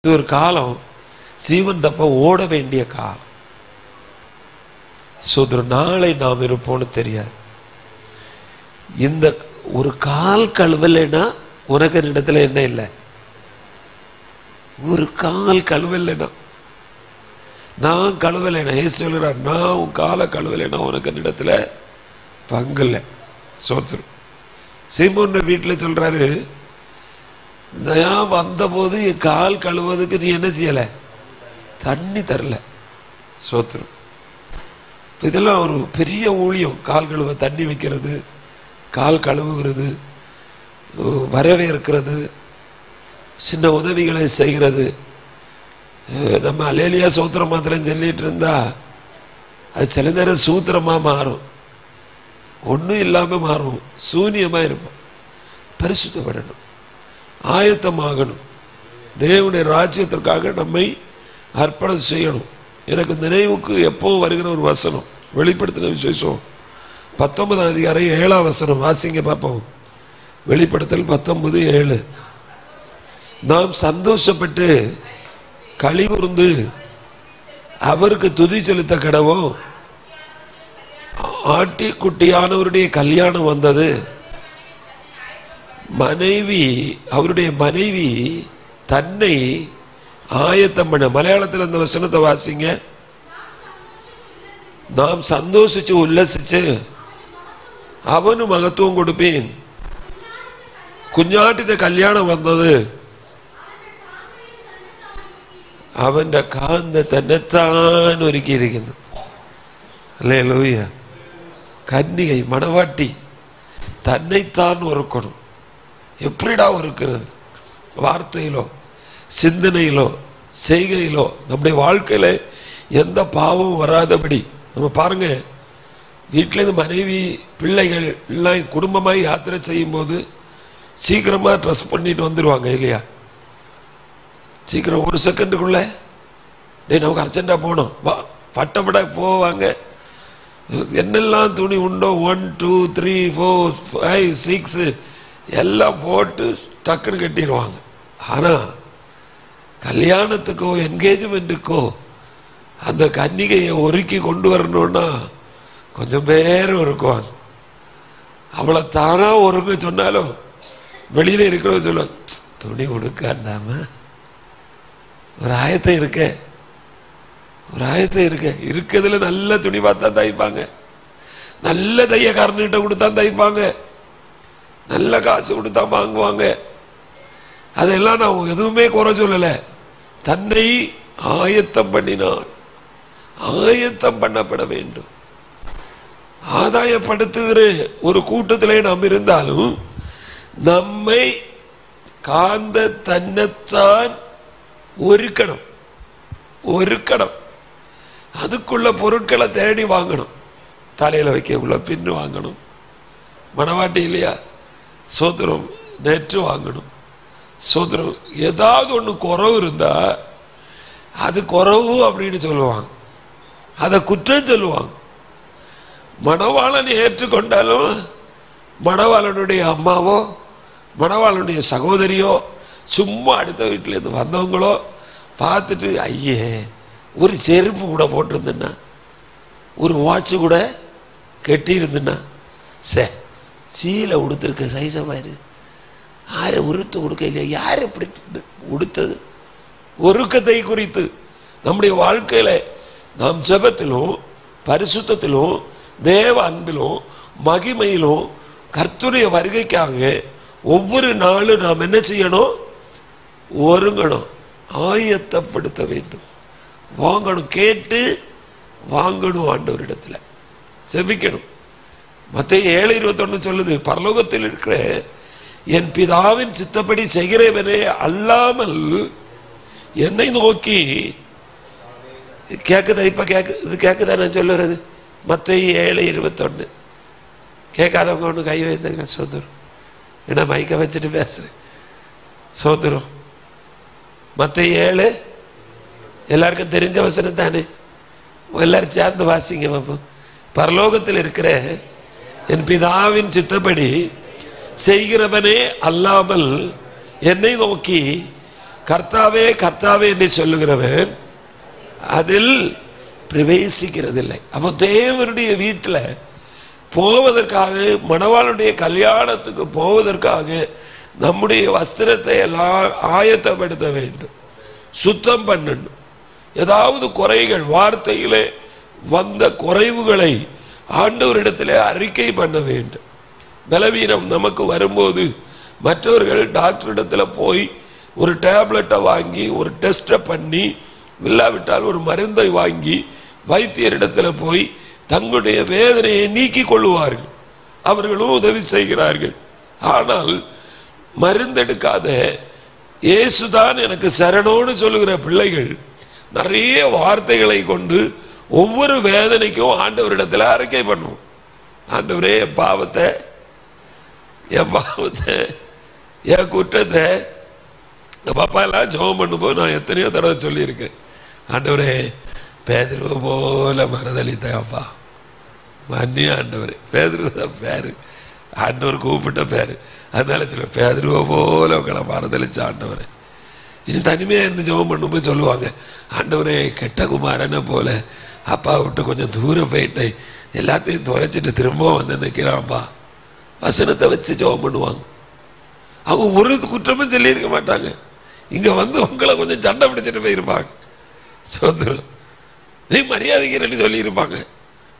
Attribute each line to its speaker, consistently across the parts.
Speaker 1: இது ஒரு காலம் ஜீவன் தப்ப ஓட வேண்டிய காலம். சோதர நாளை நாம் இருப்போம்னு தெரியாது. இந்த ஒரு கால் கழுவலைன்னா உனக்கு இடத்துல என்ன இல்லை? ஒரு கால் கழுவலைன்னா, நான் கழுவலைன்னா சொல்கிறார், நான் உன் காலை கழுவலைன்னா உனக்கு இடத்துல பங்கு இல்லை. சோதரு சீமோன் வீட்டில் சொல்றாரு, நான் வந்த போது என் கால் கழுவதுக்கு நீ என்ன செய்யல? தண்ணி தரல. சோத்ரு இதெல்லாம் ஒரு பெரிய ஊழியம். கால் கழுவ தண்ணி வைக்கிறது, கால் கழுவுகிறது, வரவேற்கிறது, சின்ன உதவிகளை செய்கிறது. நம்ம அலேலியா சூத்திரம் மாத்திரம் சொல்லிட்டு இருந்தா அது சில நேரம் சூத்திரமா மாறும், ஒன்றும் இல்லாம மாறும், சூன்யமா இருப்போம். பரிசுத்தப்படணும், ஆயத்தமாகணும், தேவனுடைய ராஜ்யத்திற்காக நம்மை அர்ப்பணம் செய்யணும். எனக்கு நினைவுக்கு எப்போ வருகிற ஒரு வசனம், வெளிப்படுத்தின விசேஷம் 19ஆம் அதிகாரம் 7ஆம் வசனம் வாசிங்க பார்ப்போம். வெளிப்படுத்தல் 19:7. நாம் சந்தோஷப்பட்டு களி கூர்ந்து அவருக்கு துதி செலுத்த கடவோம். ஆட்டிக்குட்டியானவருடைய கல்யாணம் வந்தது. மனைவி, அவருடைய மனைவி தன்னை ஆயத்தம் பண்ண. மலையாளத்தில் அந்த வசனத்தை வாசிங்க. நாம் சந்தோஷிச்சு உல்லசிச்சு அவனு மகத்துவம் கொடுப்பேன். കുഞ്ഞാട്ടിന്റെ കല്യാണം വന്നത് അവന്റെ കാന്ത തന്നെത്താൻ ഒരുക്കിയിരിക്കുന്നു. அல்லேலூய. கன்னிகை மணவாட்டி தன்னைத்தான் ஒருக்கணும். எப்படிடா ஒருக்கிறது? வார்த்தையிலோ, சிந்தனையிலோ, செய்கையிலோ, நம்முடைய வாழ்க்கையில எந்த பாவமும் வராதபடி நம்ம பாருங்க. வீட்டில இருந்து மனைவி பிள்ளைகள் எல்லாம் குடும்பமாய் யாத்திரை செய்யும் போது சீக்கிரமா ட்ரெஸ் பண்ணிட்டு வந்துடுவாங்க இல்லையா? சீக்கிரம் ஒரு செகண்டுக்குள்ள நமக்கு அர்ஜென்டா போகணும், பட்டப்பட போவாங்க. என்னெல்லாம் துணி உண்டோ 1 2 3 4 5 6 எல்லாம் போட்டு டக்குன்னு கட்டிடுவாங்க. ஆனா கல்யாணத்துக்கோ என்கேஜ்மெண்ட்டுக்கோ அந்த கன்னிகையை ஒருக்கி கொண்டு வரணும்னா கொஞ்சம் பேர் ஒருக்குவாங்க. அவளை தானா ஒருங்க சொன்னாலும் வெளியில இருக்கிறவங்க சொல்லுவாங்க, துணி உடுக்காண்டாம ஒரு ஆயத்தம் இருக்க, ஒரு ஆயத்தம் இருக்க. இருக்கிறதுல நல்ல துணி பார்த்தா தைப்பாங்க, நல்ல தையக்காரன்கிட்ட கொடுத்தா தைப்பாங்க, நல்ல காசு கொடுத்தா வாங்குவாங்க. அதெல்லாம் நான் எதுவுமே குறை சொல்லல. தன்னை ஆயத்தம் பண்ணினான். ஆயத்தம் பண்ணப்பட வேண்டும். ஆதாயப்படுத்துகிற ஒரு கூட்டத்திலே நாம் இருந்தாலும் நம்மை காந்த தன்னைத்தான் ஒருக்கணும், ஒருக்கணும். அதுக்குள்ள பொருட்களை தேடி வாங்கணும். தலையில வைக்க உள்ள பின்னு வாங்கணும், மணவாட்டி இல்லையா? சோத்திரம் நெற்று வாங்கணும். சோத்திரம் ஏதாவது ஒண்ணு குறவு இருந்தா அது குறவு அப்படின்னு சொல்லுவாங்க, அதை குற்றம் சொல்லுவாங்க. மணவாளனை ஏற்றுக்கொண்டாலும் மணவாளனுடைய அம்மாவோ மணவாளனுடைய சகோதரியோ சும்மா அடுத்த வீட்டில இருந்து வந்தவங்களோ பார்த்துட்டு, ஐயே ஒரு செருப்பு கூட போட்டிருந்தேன்னா, ஒரு வாட்சு கூட கெட்டி இருந்துன்னா, சீலை உடுத்திருக்க சைசமாயிரு, யாரை உறுத்து கொடுக்க இல்லையா? யார் எப்படி உடுத்தது? ஒருக்கத்தை குறித்து நம்முடைய வாழ்க்கையில நாம் ஜெபத்திலும் பரிசுத்தத்திலும் தேவ அன்பிலும் மகிமையிலும் கர்த்தருடைய வருகைக்காக ஒவ்வொரு நாளும் நாம் என்ன செய்யணும்? ஒருங்கணும், ஆயத்தப்படுத்த வேண்டும், வாங்கணும், கேட்டு வாங்கணும், ஆண்டவரிடத்துல செபிக்கணும். மத்தேயு 7:21 சொல்லுது, பரலோகத்தில் இருக்கிற என் பிதாவின் சித்தப்படி செய்கிறவனே அல்லாமல் என்னை நோக்கி கேக்குதா? இப்ப இது கேக்குதா நான் சொல்லுறது? மத்தேயு 7:21. கேட்காதவங்க ஒண்ணு கை வைத்தாங்க. சோதரம், ஏன்னா மைக்க வச்சுட்டு பேசுறேன். சோதரம் மத்தேயு 7 எல்லாருக்கும் தெரிஞ்ச வசனம் தானே, எல்லாரும் சேர்ந்து வாசிங்க பாப்போம். பரலோகத்தில் இருக்கிற என் பிதாவின் சித்தப்படி செய்கிறவனே அல்லாமல் என்னை நோக்கி கர்த்தாவே கர்த்தாவே என்று சொல்லுகிறவன் அதில் பிரவேசிக்கிறதில்லை. அப்போ தேவனுடைய வீட்டில் போவதற்காக, மணவாளுடைய கல்யாணத்துக்கு போவதற்காக நம்முடைய வஸ்திரத்தை எல்லாம் ஆயத்தப்படுத்த வேண்டும், சுத்தம் பண்ணணும். ஏதாவது குறைகள், வார்த்தையிலே வந்த குறைவுகளை ஆண்டவரிடத்திலே அறிக்கை பண்ண வேண்டும். பலவீனம் நமக்கு வரும்போது மற்றவர்கள் டாக்டரிடத்தில் போய் ஒரு டேப்லெட்டை வாங்கி ஒரு டெஸ்ட்டை பண்ணி, இல்லாவிட்டால் ஒரு மருந்தை வாங்கி வைத்தியரிடத்தில் போய் தங்களுடைய வேதனையை நீக்கி கொள்ளுவார்கள். அவர்களும் உதவி செய்கிறார்கள். ஆனால் மருந்தெடுக்காத இயேசுதான் எனக்கு சரணோடு சொல்லுகிற பிள்ளைகள் நிறைய வார்த்தைகளை கொண்டு ஒவ்வொரு வேதனைக்கும் ஆண்டவரிடத்தில் அறிக்கை பண்ணுவோம். ஆண்டவரே, என் பாவத்தை, என் குற்றத்தை, பாப்பா எல்லாம் ஜெபம் பண்ணும்போது நான் எத்தனையோ தடவை சொல்லியிருக்கேன், ஆண்டவரே பேதுருவை போல மறுதளித்தேன்ப்பா, மன்னியா ஆண்டவரே. பேதுருவ தான் பேரு, ஆண்டவர் கூப்பிட்ட பேரு, அதனால சொல்ல பேதுருவை போல உங்களை மறுதளிச்ச ஆண்டவரே. இனி தனிமையாக இருந்து ஜெபம் பண்ணும்போது சொல்லுவாங்க, ஆண்டவரே கெட்ட குமாரனை போல அப்பா விட்டு கொஞ்சம் தூரம் போயிட்டேன், எல்லாத்தையும் துரைச்சிட்டு திரும்ப வந்து நிற்கிறான்ப்பா. வசனத்தை வச்சு ஜெபம் பண்ணுவாங்க. அவங்க ஒரு குற்றமும் சொல்லியிருக்க மாட்டாங்க. இங்கே வந்து உங்களை கொஞ்சம் சண்டை பிடிச்சிட்டு போயிருப்பாங்க. சோதரம் நீ மரியாதைக்கிறன்னு சொல்லியிருப்பாங்க.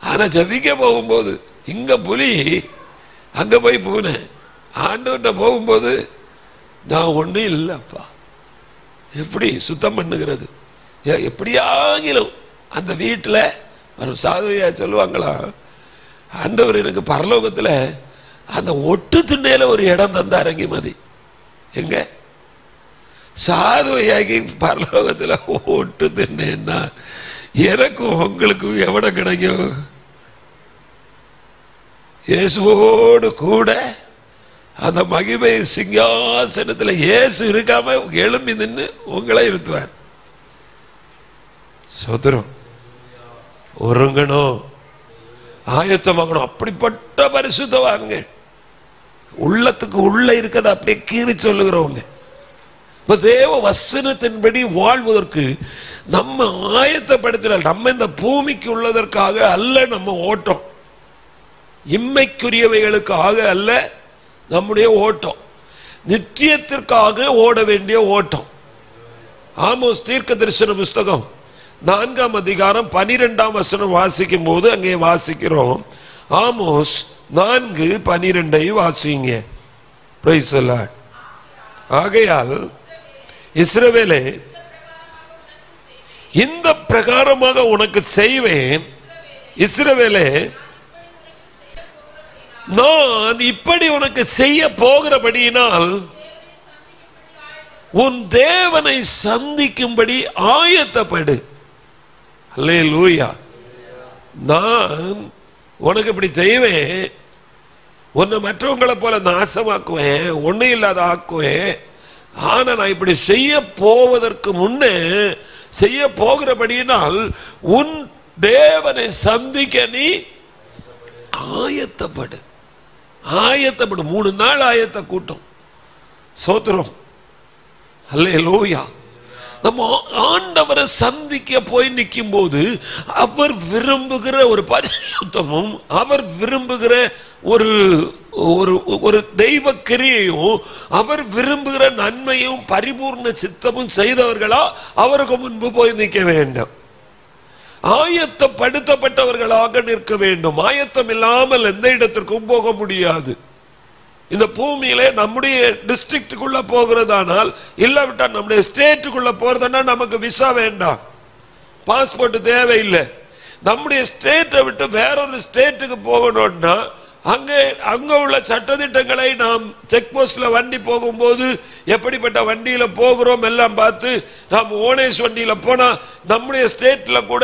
Speaker 1: ஆனால் ஜபிக்க போகும்போது இங்கே புலி, அங்கே போய் பூனேன், ஆண்டவர்கிட்ட போகும்போது நான் ஒன்றும் இல்லைப்பா. எப்படி சுத்தம் பண்ணுகிறது? எப்படியாகிலும் அந்த வீட்டில் ஒரு சாதுவையா சொல்லுவாங்களா, ஆண்டவர் எனக்கு பரலோகத்தில் அந்த ஒட்டு திண்ணையில ஒரு இடம் தந்தார். மதி எங்க சாதுவையாகி பரலோகத்தில் ஒட்டு திண்ணைன்னா எனக்கும் உங்களுக்கும் எவ்வளவு கிடைக்கும்? இயேசுவோடு கூட அந்த மகிமை சிங்காசனத்தில் இயேசு இருக்காம எழும்பி நின்று உங்களை இருத்துவார். சோதரம் ஒருங்கணும், ஆயத்தமாகணும். அப்படிப்பட்ட பரிசுத்தவாங்க, உள்ளத்துக்கு உள்ள இருக்கிறத அப்படியே கீறி சொல்லுகிறவங்க. இப்ப தேவ வசனத்தின்படி வாழ்வதற்கு நம்ம ஆயத்தப்படுத்தினால், நம்ம இந்த பூமிக்கு உள்ளதற்காக அல்ல நம்ம ஓட்டம், இம்மைக்குரியவைகளுக்காக அல்ல நம்முடைய ஓட்டம், நித்தியத்திற்காக ஓட வேண்டிய ஓட்டம். ஆமோஸ் தீர்க்க தரிசன புஸ்தகம் 4ஆம் அதிகாரம் 12ஆம் வசனம் வாசிக்கும் போது அங்கே வாசிக்கிறோம். ஆமோஸ் 4:12 வாசிங்க. Praise the Lord. ஆகையால் இஸ்ரவேலே, இந்த பிரகாரமாக உனக்கு செய்வேன். இஸ்ரவேலே, நான் இப்படி உனக்கு செய்ய போகிறபடியினால் உன் தேவனை சந்திக்கும்படி ஆயத்தப்படு. அல்லேலூயா. நான் உனக்கு இப்படி செய்வேன், உன்னை மற்றவங்களை போல நாசமாக்குவேன், ஒன்னும் இல்லாத ஆக்குவேன். ஆனா நான் இப்படி செய்ய போவதற்கு முன்னே, செய்ய போகிறபடியினால் உன் தேவனை சந்திக்க நீ ஆயத்தப்படு. ஆயத்தப்படு. 3 நாள் ஆயத்த கூட்டம். சோத்திரம். அல்லேலூயா. நம்ம ஆண்டவரை சந்திக்க போய் நிற்கும் போது அவர் விரும்புகிற ஒரு பரிசுத்தமும், அவர் விரும்புகிற ஒரு ஒரு தெய்வ கிரியையும், அவர் விரும்புகிற நன்மையும் பரிபூர்ண சித்தமும் செய்தவர்களா அவருக்கு முன்பு போய் நிற்க வேண்டும். ஆயத்தப்படுத்தப்பட்டவர்களாக நிற்க வேண்டும். ஆயத்தம் இல்லாமல் எந்த இடத்திற்கும் போக முடியாது. இந்த பூமியிலே நம்முடைய டிஸ்ட்ரிக்டுக்குள்ள போகிறதானால், இல்லாவிட்டால் நம்முடைய ஸ்டேட்டுக்குள்ள போறதுன்னா நமக்கு விசா வேண்டாம், பாஸ்போர்ட் தேவையில்லை. நம்முடைய ஸ்டேட்டை விட்டு வேறொரு ஸ்டேட்டுக்கு போகணும்னா அங்க உள்ள சட்டதிட்டங்களை நாம் செக் போஸ்ட்ல வண்டி போகும்போது எப்படிப்பட்ட வண்டியில போகிறோம் எல்லாம் பார்த்து, நாம் ஓனேஸ் வண்டியில போனா நம்முடைய ஸ்டேட்ல கூட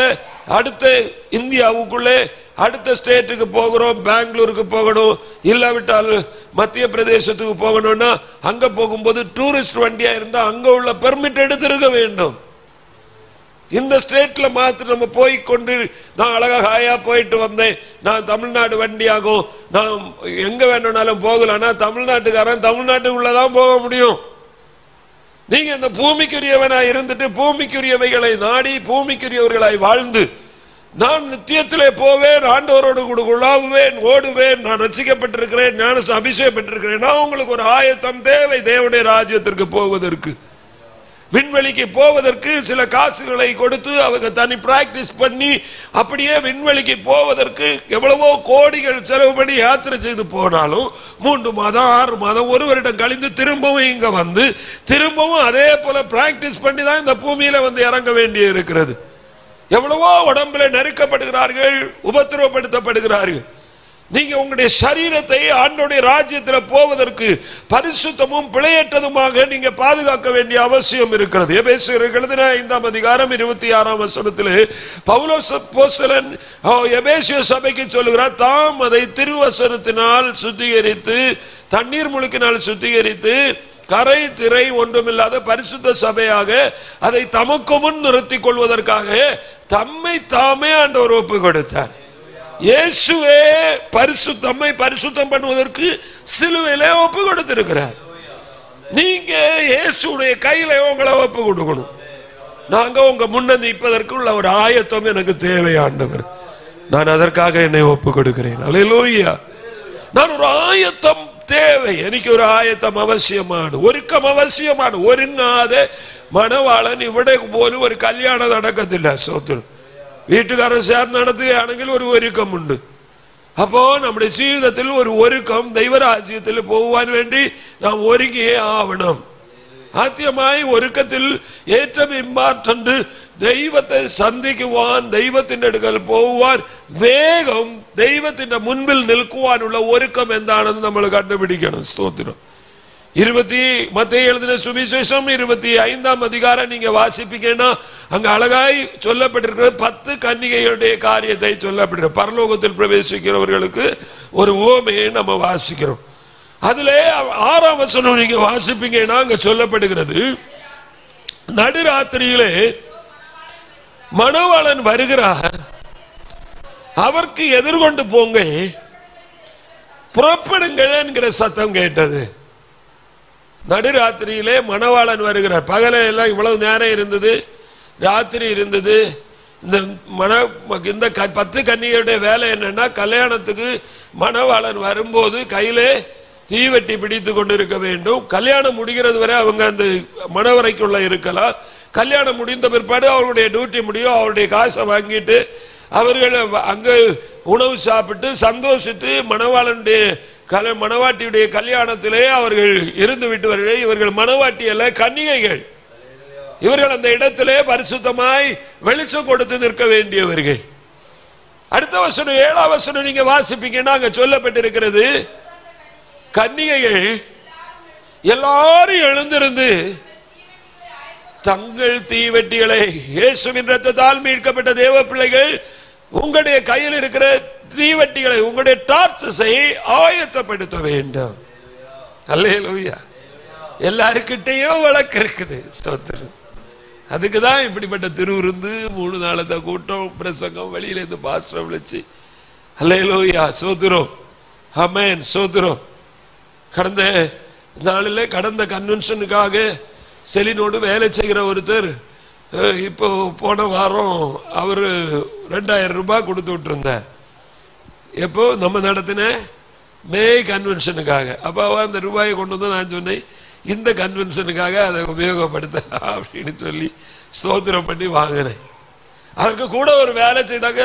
Speaker 1: அடுத்த இந்தியாவுக்குள்ளே அடுத்த ஸ்டேட்டுக்கு போகிறோம், பெங்களூருக்கு போகணும், இல்லாவிட்டால் மத்திய பிரதேசத்துக்கு போகணும்னா அங்க போகும்போது டூரிஸ்ட் வண்டியா இருந்தா அங்க உள்ள பெர்மிட் எடுத்திருக்க வேண்டும். இந்த ஸ்டேட்ல மாத்திரம் நம்ம போய் கொண்டு, நான் அழகா ஹாயா போயிட்டு வந்தேன், நான் தமிழ்நாடு வண்டியாகும், நான் எங்க வேணும்னாலும் போகலன்னா தமிழ்நாட்டுக்காரன் தமிழ்நாட்டுக்குள்ளதான் போக முடியும். நீங்க இந்த பூமிக்குரியவனாய் இருந்துட்டு பூமிக்குரியவைகளை நாடி பூமிக்குரியவர்களாய் வாழ்ந்து நான் நித்தியத்திலே போவேன், ஆண்டவரோடு கூட உலாவுவேன், ஓடுவேன், நான் ரட்சிக்கப்பட்டிருக்கிறேன், ஞான அபிஷேகம் பெற்றிருக்கிறேன், நான் உங்களுக்கு ஒரு ஆயத்தம் தேவை. தேவனுடைய ராஜ்யத்திற்கு போவதற்கு, விண்வெளிக்கு போவதற்கு சில காசுகளை கொடுத்து அவங்க தனி பிராக்டிஸ் பண்ணி அப்படியே விண்வெளிக்கு போவதற்கு எவ்வளவோ கோடிகள் செலவு பண்ணி யாத்திரை செய்து போனாலும் 3 மாதம் 6 மாதம் 1 வருடம் கழிந்து திரும்பவும் இங்க வந்து திரும்பவும் அதே போல பிராக்டிஸ் பண்ணி தான் இந்த பூமியில வந்து இறங்க வேண்டிய இருக்கிறது. எவ்வளவோ உடம்புல நெருக்கப்படுகிறார்கள், உபத்திரவப்படுத்தப்படுகிறார்கள். நீங்க உங்களுடைய சரீரத்தை ஆண்டவருடைய ராஜ்யத்தில் போவதற்கு பரிசுத்தமும் பிழையற்றதுமாக நீங்க பாதுகாக்க வேண்டிய அவசியம் இருக்கிறது. எபேசியருக்கு எழுதின 5ஆம் அதிகாரம் 26ஆம் வசனத்திலே பவுலோஸ் அப்போஸ்தலன் எபேசிய சபைக்கு சொல்லுகிறார், தாம் அதை திருவசனத்தினால் சுத்திகரித்து தண்ணீர் முழுக்கினால் சுத்திகரித்து கரை திரை ஒன்றுமில்லாத பரிசுத்த சபையாக அதை தமக்கு முன் நிறுத்திக் கொள்வதற்காக தம்மை தாமே ஆண்டவர் ஒப்பு கொடுத்தார். இயேசுவே தம்மை பரிசுத்தம் பண்ணுவதற்கு சிலுவையிலே ஒப்பு கொடுத்திருக்கிறார். நீங்க இயேசுடைய கையில உங்களை ஒப்பு கொடுக்கணும். நாங்க உங்க முன்ன நிற்பதற்கு உள்ள ஒரு ஆயத்தம் எனக்கு தேவை ஆண்டவர், நான் அதற்காக என்னை ஒப்பு கொடுக்கிறேன். அல்லேலூயா. நான் ஒரு ஆயத்தம் தேவை, எனக்கு ஒரு ஆயத்தம் அவசியமான, ஒருக்கம் அவசியமான. ஒருங்காத மணவாளன் ഇവിടെ പോലും ഒരു കല്യാണം നടക്കത്തില്ല. സ്തോത്രം. വീട്ടുകാരൻ ചേർന്ന് നടത്തുകയാണെങ്കിൽ ഒരു ഒരുക്കമുണ്ട്. അപ്പോ നമ്മുടെ ജീവിതത്തിൽ ഒരു ഒരുക്കം ദൈവരാജ്യത്തിൽ പോകുവാൻ വേണ്ടി നാം ഒരുങ്ങിയേ ആവണം. ആദ്യമായി ഒരുക്കത്തിൽ ഏറ്റവും ഇമ്പോർട്ടന്റ് ദൈവത്തെ സന്ധിക്കുവാൻ, ദൈവത്തിന്റെ അടുക്കൽ പോകുവാൻ, വേഗം ദൈവത്തിന്റെ മുൻപിൽ നിൽക്കുവാനുള്ള ഒരുക്കം എന്താണെന്ന് നമ്മൾ കണ്ടുപിടിക്കണം. സ്തോത്രം. மத்தேயு எழுதின சுவிசேஷம் 25ஆம் அதிகாரம் நீங்க வாசிப்பீங்கன்னா அங்க அழகாய் சொல்லப்பட்டிருக்கிற 10 கன்னிகைகளுடைய காரியத்தை சொல்லப்பட்டிருக்கிறது. பரலோகத்தில் பிரவேசிக்கிறவர்களுக்கு ஒரு உவமையை நம்ம வாசிக்கிறோம். அதுல 6ஆம் வசனம் நீங்க வாசிப்பீங்கன்னா அங்க சொல்லப்படுகிறது, நடுராத்திரியிலே மணவாளன் வருகிறார், அவருக்கு எதிர்கொண்டு போங்க, புறப்படுங்கள் என்கிற சத்தம் கேட்டது. நடுராத்திரியிலே மணவாளன் வருகிறார். பகல எல்லாம் இவ்வளவு நேரம் இருந்தது, ராத்திரி இருந்தது. இந்த 10 கன்னிகையுடைய வேலை என்னன்னா, கல்யாணத்துக்கு மணவாளன் வரும்போது கையிலே தீவெட்டி பிடித்து கொண்டிருக்க வேண்டும். கல்யாணம் முடிகிறது வரை அவங்க அந்த மணவரைக்குள்ள இருக்கலாம். கல்யாணம் முடிந்த பிற்பாடு அவருடைய டியூட்டி முடியும், அவருடைய காசை வாங்கிட்டு அவர்கள் அங்க உணவு சாப்பிட்டு சந்தோஷித்து மணவாட்டியுடைய கல்யாணத்திலே அவர்கள் இருந்து விட்டு வருகிறார்கள். இவர்கள் மணவாட்டி அல்ல, கன்னிகைகள். இவர்கள் அந்த இடத்திலே பரிசுத்தமாய் வெளிச்சம் கொடுத்து நிற்க வேண்டியவர்கள். அடுத்த வசனம் 7ஆம் வசனம் நீங்க வாசிப்பீங்கன்னா அங்க சொல்லப்பட்டிருக்கிறது, கன்னிகைகள் எல்லாரும் எழுந்திருந்து தங்கள் தீவெட்டிகளை, இயேசுவின் இரத்தத்தால் மீட்கப்பட்ட தேவ பிள்ளைகள், உங்களுடைய கையில் இருக்கிற தீவெட்டிகளை, உங்களுடைய டார்ச்சஸை ஆயத்தப்படுத்த வேண்டும். அல்லேலூயா. எல்லாருக்கிட்டையும் வழக்கு இருக்குது. ஸ்தோத்திரம். அதுக்குதான் இப்படிப்பட்ட திருவிருந்து 3 நாளத்த கூட்டம், பிரசங்கம், வெளியில இருந்து பாஸ்டர் விழிச்சு. அல்லேலூயா. சோத்திரம். ஆமென். சோத்திரம். கடந்த நாளில் கடந்த கன்வென்ஷனுக்காக செலினோடு வேலை செய்கிற ஒருத்தர் இப்போ போன வாரம் அவரு 2000 ரூபாய் கொடுத்து விட்டுருந்தார். எப்போ நம்ம நடத்தின மே கன்வென்ஷனுக்காக. அப்போ அந்த ரூபாயை கொண்டு வந்து நான் சொன்னேன், இந்த கன்வென்ஷனுக்காக அதை உபயோகப்படுத்த அப்படின்னு சொல்லி ஸ்தோத்திரம் பண்ணி வாங்கினேன். அதற்கு கூட ஒரு வேலை செய்தாங்க,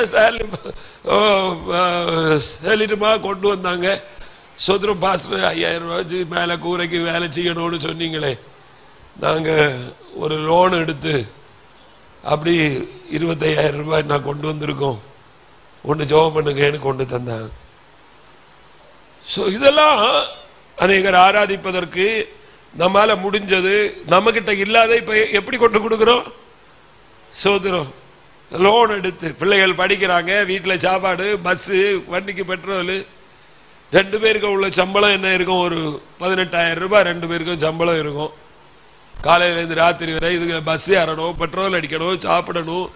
Speaker 1: செலினுமா கொண்டு வந்தாங்க. ஸ்தோத்திரம். பாஸ்டர் 5000 ரூபாய் மேலே கூரைக்கு வேலை செய்யணும்னு சொன்னீங்களே, நாங்கள் ஒரு லோன் எடுத்து அப்படி 25000 ரூபாய் நான் கொண்டு வந்திருக்கோம், ஒன்று ஜெபம் பண்ணுங்கன்னு கொண்டு தந்தாங்க. ஸோ இதெல்லாம் அநேகர் ஆராதிப்பதற்கு நம்மால முடிஞ்சது. நம்ம கிட்ட இல்லாத இப்ப எப்படி கொண்டு கொடுக்கிறோம்? சோதரம். லோன் எடுத்து பிள்ளைகள் படிக்கிறாங்க, வீட்டில் சாப்பாடு, பஸ்ஸு, வண்டிக்கு பெட்ரோலு, 2 பேருக்கு உள்ள சம்பளம் என்ன இருக்கும்? ஒரு 18000 ரூபாய் 2 பேருக்கும் சம்பளம் இருக்கும். காலையிலேருந்து ராத்திரி வரை இதுக்கு பஸ் ஏறணும், பெட்ரோல் அடிக்கணும், சாப்பிடணும்,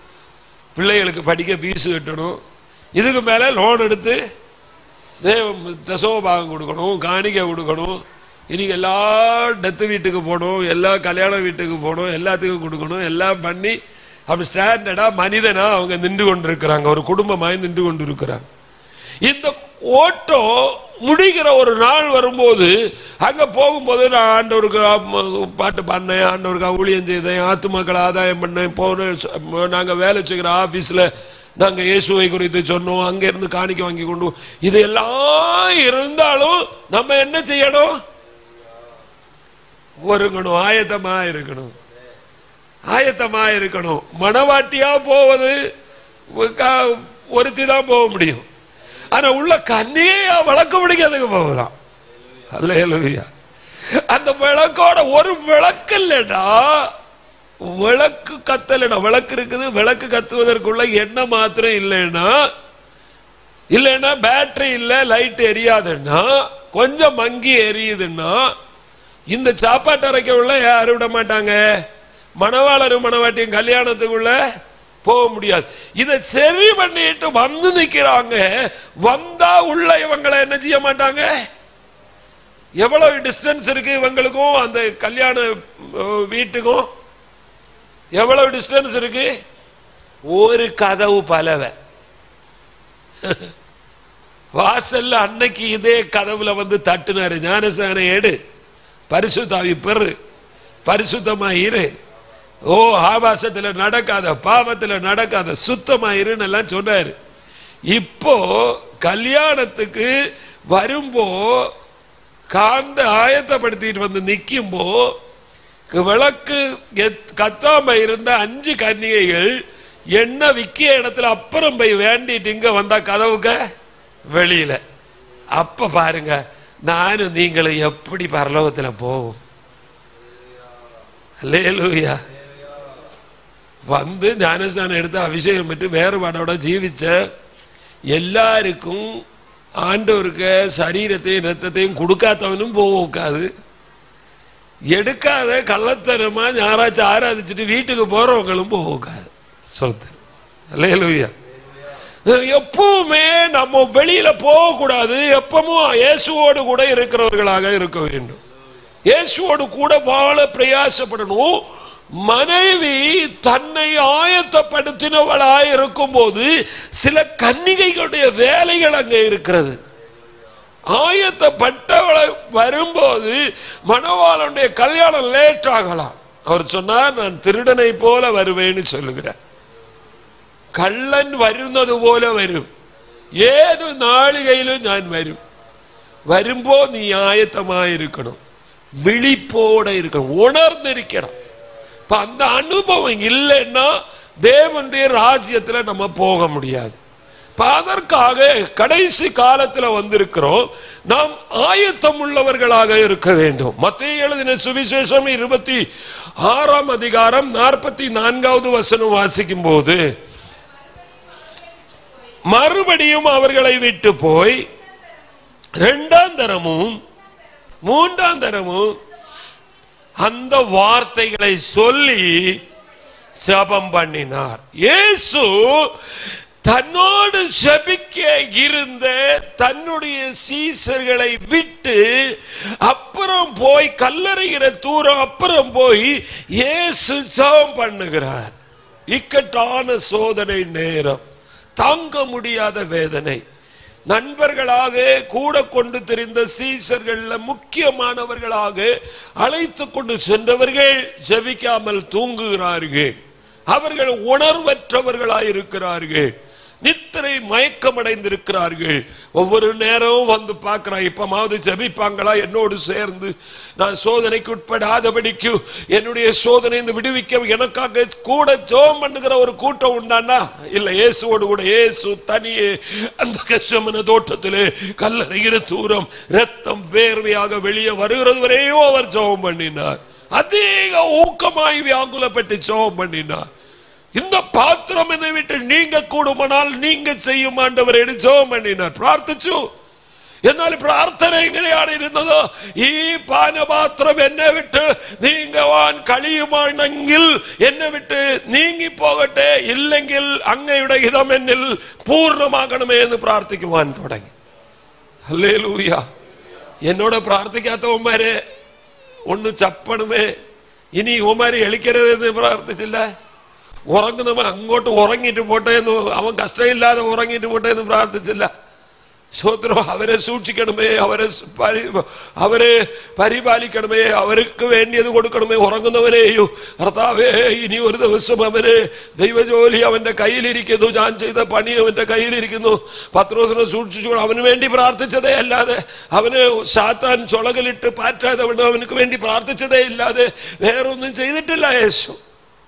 Speaker 1: பிள்ளைகளுக்கு படிக்க ஃபீஸு கட்டணும். இதுக்கு மேலே லோன் எடுத்து தசமபாகம் கொடுக்கணும், காணிக்கை கொடுக்கணும், இன்னைக்கு எல்லா டெத்து வீட்டுக்கு போகணும், எல்லா கல்யாண வீட்டுக்கு போகணும், எல்லாத்துக்கும் கொடுக்கணும், எல்லாம் பண்ணி அப்படி ஸ்டாண்டர்டா மனிதனா அவங்க நின்று கொண்டு இருக்கிறாங்க, ஒரு குடும்பமாய் நின்று கொண்டு இருக்கிறாங்க. இந்த ஓட்டம் முடிகிற ஒரு நாள் வரும்போது அங்க போகும்போது நான் ஆண்டவருக்கு பாட்டு பண்ணேன், ஆண்டவருக்கு ஊழியம் செய்தேன், ஆத்துமக்களை ஆதாயம் பண்ணேன், போனேன், நாங்க வேலை செய்கிற ஆபீஸ்ல நாங்க இயேசுவை குறித்து சொன்னோம், அங்க இருந்து காணிக்க வாங்கி கொண்டு, இது எல்லாம் இருந்தாலும் நம்ம என்ன செய்யணும்? ஒருங்கணும், ஆயத்தமா இருக்கணும், ஆயத்தமா இருக்கணும். மனவாட்டியா போவது ஒருத்தி தான் போக முடியும். ஆனா உள்ள கண்ணியா விளக்கு பிடிக்கிறதுக்கு போகலாம். அல்லேலூயா. அந்த விளக்கோட ஒரு விளக்கு இல்லைன்னா, விளக்கு கத்தலைன்னா, விளக்கு இருக்குது, விளக்கு கத்துவதற்குள்ள எண்ணெய் மாத்திரம் இல்லைன்னா பேட்டரி இல்ல, லைட் எரியாதுன்னா, கொஞ்சம் மங்கி எரியுதுன்னா, இந்த சாப்பாட்டு அறைக்க உள்ள யாரும் விட மாட்டாங்க, மணவாளரும் மணவாட்டியும் கல்யாணத்துக்குள்ள போக முடியாது. இதை சரி பண்ணிட்டு வந்து நிக்கிறாங்க. வந்தா உள்ள இவங்களை என்ன செய்ய மாட்டாங்க? எவ்வளவு டிஸ்டன்ஸ் இருக்கு இவங்களுக்கும் அந்த கல்யாண வீட்டுக்கும்? எவ்வளவு டிஸ்டன்ஸ் இருக்கு? ஒரு கதவு பலவை. வாசல்ல அன்னைக்கு இதே கதவுல வந்து தட்டுனாரு, ஞானசானம் எடு, பரிசுத்தாவி பெரு, பரிசுத்தமா இரு, ஓ ஆபாசத்துல நடக்காத, பாவத்துல நடக்காத, சுத்தமா இருன்னு எல்லாம் சொன்னாரு. இப்போ கல்யாணத்துக்கு வரும்போ காந்த ஆயத்தப்படுத்திட்டு வந்து நிக்கும்போ விளக்கு கத்தாம இருந்த 5 கன்னிகைகள் எண்ணெய் விக்கிய இடத்துல அப்புறம் போய் வேண்டிட்டு இங்க வந்தா கதவுக்கு வெளியில. அப்ப பாருங்க, நானும் நீங்களும் எப்படி பரலோகத்துல போவோம். அல்லேலூயா. வந்து ஞானஸ்தானம் எடுத்து அபிஷேகம் பெற்று வேறுபாடோட ஜீவிச்ச எல்லாருக்கும் ஆண்டவருக்கு சரீரத்தையும் ரத்தத்தையும் கொடுக்காதவனும் போகாது, எடுக்காத கள்ளத்தனமா யாராச்சும் ஆராதிச்சுட்டு வீட்டுக்கு போறவங்களும் போகாது. சொல்லுது. அல்லேலூயா. எப்பவுமே நம்ம வெளியில போக கூடாது. எப்பவும் இயேசுவோடு கூட இருக்கிறவர்களாக இருக்க வேண்டும். இயேசுவோடு கூட வாழ பிரயாசப்படணும். மனைவி தன்னை ஆயத்தப்படுத்தினவளாய் இருக்கும் போது சில கன்னிகைகளுடைய வேலைகள் அங்க இருக்கிறது. ஆயத்தப்பட்டவளை வரும்போது மணவாளனுடைய கல்யாணம் லேட் ஆகலாம். அவர் சொன்னார், நான் திருடனை போல வருவேன்னு சொல்லுகிறார். கள்ளன் வருന്നത് പോലെ വരും, ഏത് നാളികയിലും ഞാൻ വരും. വരുമ്പോ നീ ആയത്തമായിരിക്കണം, விழிப்போட இருக்கணும், உணர்ந்திருக்கணும். அந்த அனுபவம் இல்லைன்னா தேவனுடைய ராஜ்யத்துல நம்ம போக முடியாது. அதற்காக கடைசி காலத்துல வந்திருக்கிறோம். நாம் ஆயத்தம் உள்ளவர்களாக இருக்க வேண்டும். மத்தேயு எழுதின சுவிசேஷம் 26ஆம் அதிகாரம் 44வது வசனம் வாசிக்கும் போது, மறுபடியும் அவர்களை விட்டு போய் 2ஆம் தரமும் 3ஆம் தரமும் அந்த வார்த்தைகளை சொல்லி ஜெபம் பண்ணினார். இயேசு தன்னோடு ஜெபிக்க இருந்த தன்னுடைய சீசர்களை விட்டு அப்புறம் போய் கல்லறைகிற தூரம் அப்புறம் போய் இயேசு ஜெபம் பண்ணுகிறார். இக்கட்டான சோதனை நேரம், தாங்க முடியாத வேதனை. நண்பர்களாக கூட கொண்டு தெரிந்த சீசர்கள் முக்கியமானவர்களாக அழைத்து கொண்டு சென்றவர்கள் ஜெபிக்காமல் தூங்குகிறார்கள். அவர்கள் உணர்வற்றவர்களாயிருக்கிறார்கள், நித்திரை மயக்கமடைந்திருக்கிறார்கள். ஒவ்வொரு நேரமும் வந்து பார்க்கிறான், இப்பமாவது ஜெபிப்பாங்களா என்னோடு சேர்ந்து, நான் சோதனைக்கு உட்படாதபடிக்கு என்னுடைய சோதனை விடுவிக்க எனக்காக கூட ஜெபம் பண்ணுகிற ஒரு கூட்டம் உண்டானா? இல்ல. இயேசுவோடு கூட, இயேசு தனியே அந்த கெத்செமனே தோட்டத்திலே கல்லறைகிற தூரம் ரத்தம் வேர்வையாக வெளியே வருகிறது வரையும் அவர் ஜெபம் பண்ணினார். அதிக ஊக்கமாய் வியாகுலப்பட்டு ஜெபம் பண்ணினார். இந்த பாத்திரம் என்னை விட்டு நீங்க கூடுமானால் நீங்க செய்யும் ആண்டവരെ ജപം பண்ணினார், പ്രാർത്ഥിച്ചു. എന്നാൽ പ്രാർത്ഥന എങ്ങനെയാണ് ഇരുന്നത്? ഈ പാനപാത്രം എന്നെ വിട്ട് നീങ്ങുവാൻ കഴിയുമാണെങ്കിൽ എന്നെ വിട്ട് നീങ്ങി പോകട്ടെ, ഇല്ലെങ്കിൽ അങ്ങയുടെ ഹിതം എന്നിൽ പൂർണ്ണമാകണമേ എന്ന് പ്രാർത്ഥിക്കുവാൻ തുടങ്ങി. ഹല്ലേലൂയ. എന്നോട് പ്രാർത്ഥിക്കാത്തവന്മാരെ ഒന്ന് ചപ്പണമേ, ഇനി യുവമാരെ എളിക്കരുതെന്ന് പ്രാർത്ഥിച്ചില്ല. ഉറങ്ങുന്നവൻ അങ്ങോട്ട് ഉറങ്ങിയിട്ട് പോട്ടെ എന്ന്, അവൻ കഷ്ടമില്ലാതെ ഉറങ്ങിയിട്ട് പോട്ടെ എന്ന് പ്രാർത്ഥിച്ചില്ല. സ്തോത്രം. അവരെ സൂക്ഷിക്കണമേ, അവരെ പരിപാലിക്കണമേ, അവർക്ക് വേണ്ടിയത് കൊടുക്കണമേ. ഉറങ്ങുന്നവനെയോ കർത്താവേ, ഇനി ഒരു ദിവസം അവന് ദൈവജോലി അവന്റെ കയ്യിലിരിക്കുന്നു, ഞാൻ ചെയ്ത പണി അവന്റെ കയ്യിലിരിക്കുന്നു. പത്രോസിനെ സൂക്ഷിച്ചു. അവന് വേണ്ടി പ്രാർത്ഥിച്ചതേ അല്ലാതെ, അവന് സാത്താൻ ചുളകലിട്ട് പാറ്റാതെ അവനക്ക് വേണ്ടി പ്രാർത്ഥിച്ചതേ ഇല്ലാതെ വേറൊന്നും ചെയ്തിട്ടില്ല യേശു.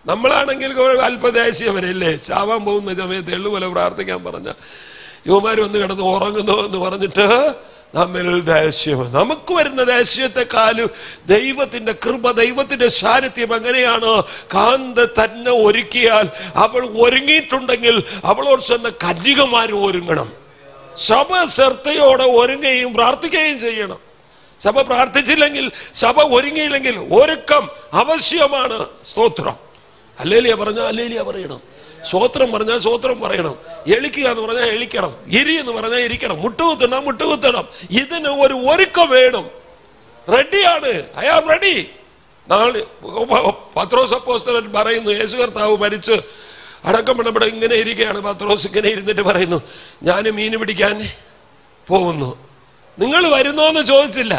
Speaker 1: നമ്മളാണെങ്കിൽ അല്പദേശീയവരല്ലേ, ചാവാൻ പോകുന്ന സമയത്ത് എള്ളുപോലെ പ്രാർത്ഥിക്കാൻ പറഞ്ഞ യുവമാര് വന്ന് കിടന്ന് ഉറങ്ങുന്നു എന്ന് പറഞ്ഞിട്ട് നമ്മിൽ ദേഷ്യം. നമുക്ക് വരുന്ന ദേഷ്യത്തെക്കാളും ദൈവത്തിന്റെ കൃപ, ദൈവത്തിന്റെ സാന്നിധ്യം എങ്ങനെയാണ്? കാന്ത തന്നെ ഒരുക്കിയാൽ അവൾ ഒരുങ്ങിയിട്ടുണ്ടെങ്കിൽ അവളോട് ചെന്ന കന്യകമാരും ഒരുങ്ങണം. സഭ ശ്രദ്ധയോടെ ഒരുങ്ങുകയും പ്രാർത്ഥിക്കുകയും ചെയ്യണം. സഭ പ്രാർത്ഥിച്ചില്ലെങ്കിൽ, സഭ ഒരുങ്ങിയില്ലെങ്കിൽ ഒരുക്കം ആവശ്യമാണ്. സ്തോത്രം. ഹല്ലേലൂയ പറഞ്ഞാൽ ഹല്ലേലൂയ പറയണം, സ്തോത്രം പറഞ്ഞാൽ സ്തോത്രം പറയണം, എളിക്കുക എന്ന് പറഞ്ഞാൽ എളിക്കണം, ഇരി എന്ന് പറഞ്ഞാൽ ഇരിക്കണം, മുട്ടുകുത്തണം മുട്ടുകുത്തണം. ഇതിന് ഒരു ഒരുക്കം വേണം. റെഡിയാണ്, ഐ ആം റെഡി. നാളെ പത്രോസ് അപ്പോസ്തലൻ പറയുന്നു, യേശു കർത്താവ് മരിച്ച് അടക്കം ഇവിടെ ഇങ്ങനെ ഇരിക്കുകയാണ്. പത്രോസ് ഇങ്ങനെ ഇരുന്നിട്ട് പറയുന്നു, ഞാൻ മീൻ പിടിക്കാൻ പോകുന്നു, നിങ്ങൾ വരുന്നോന്ന് ചോദിച്ചില്ല.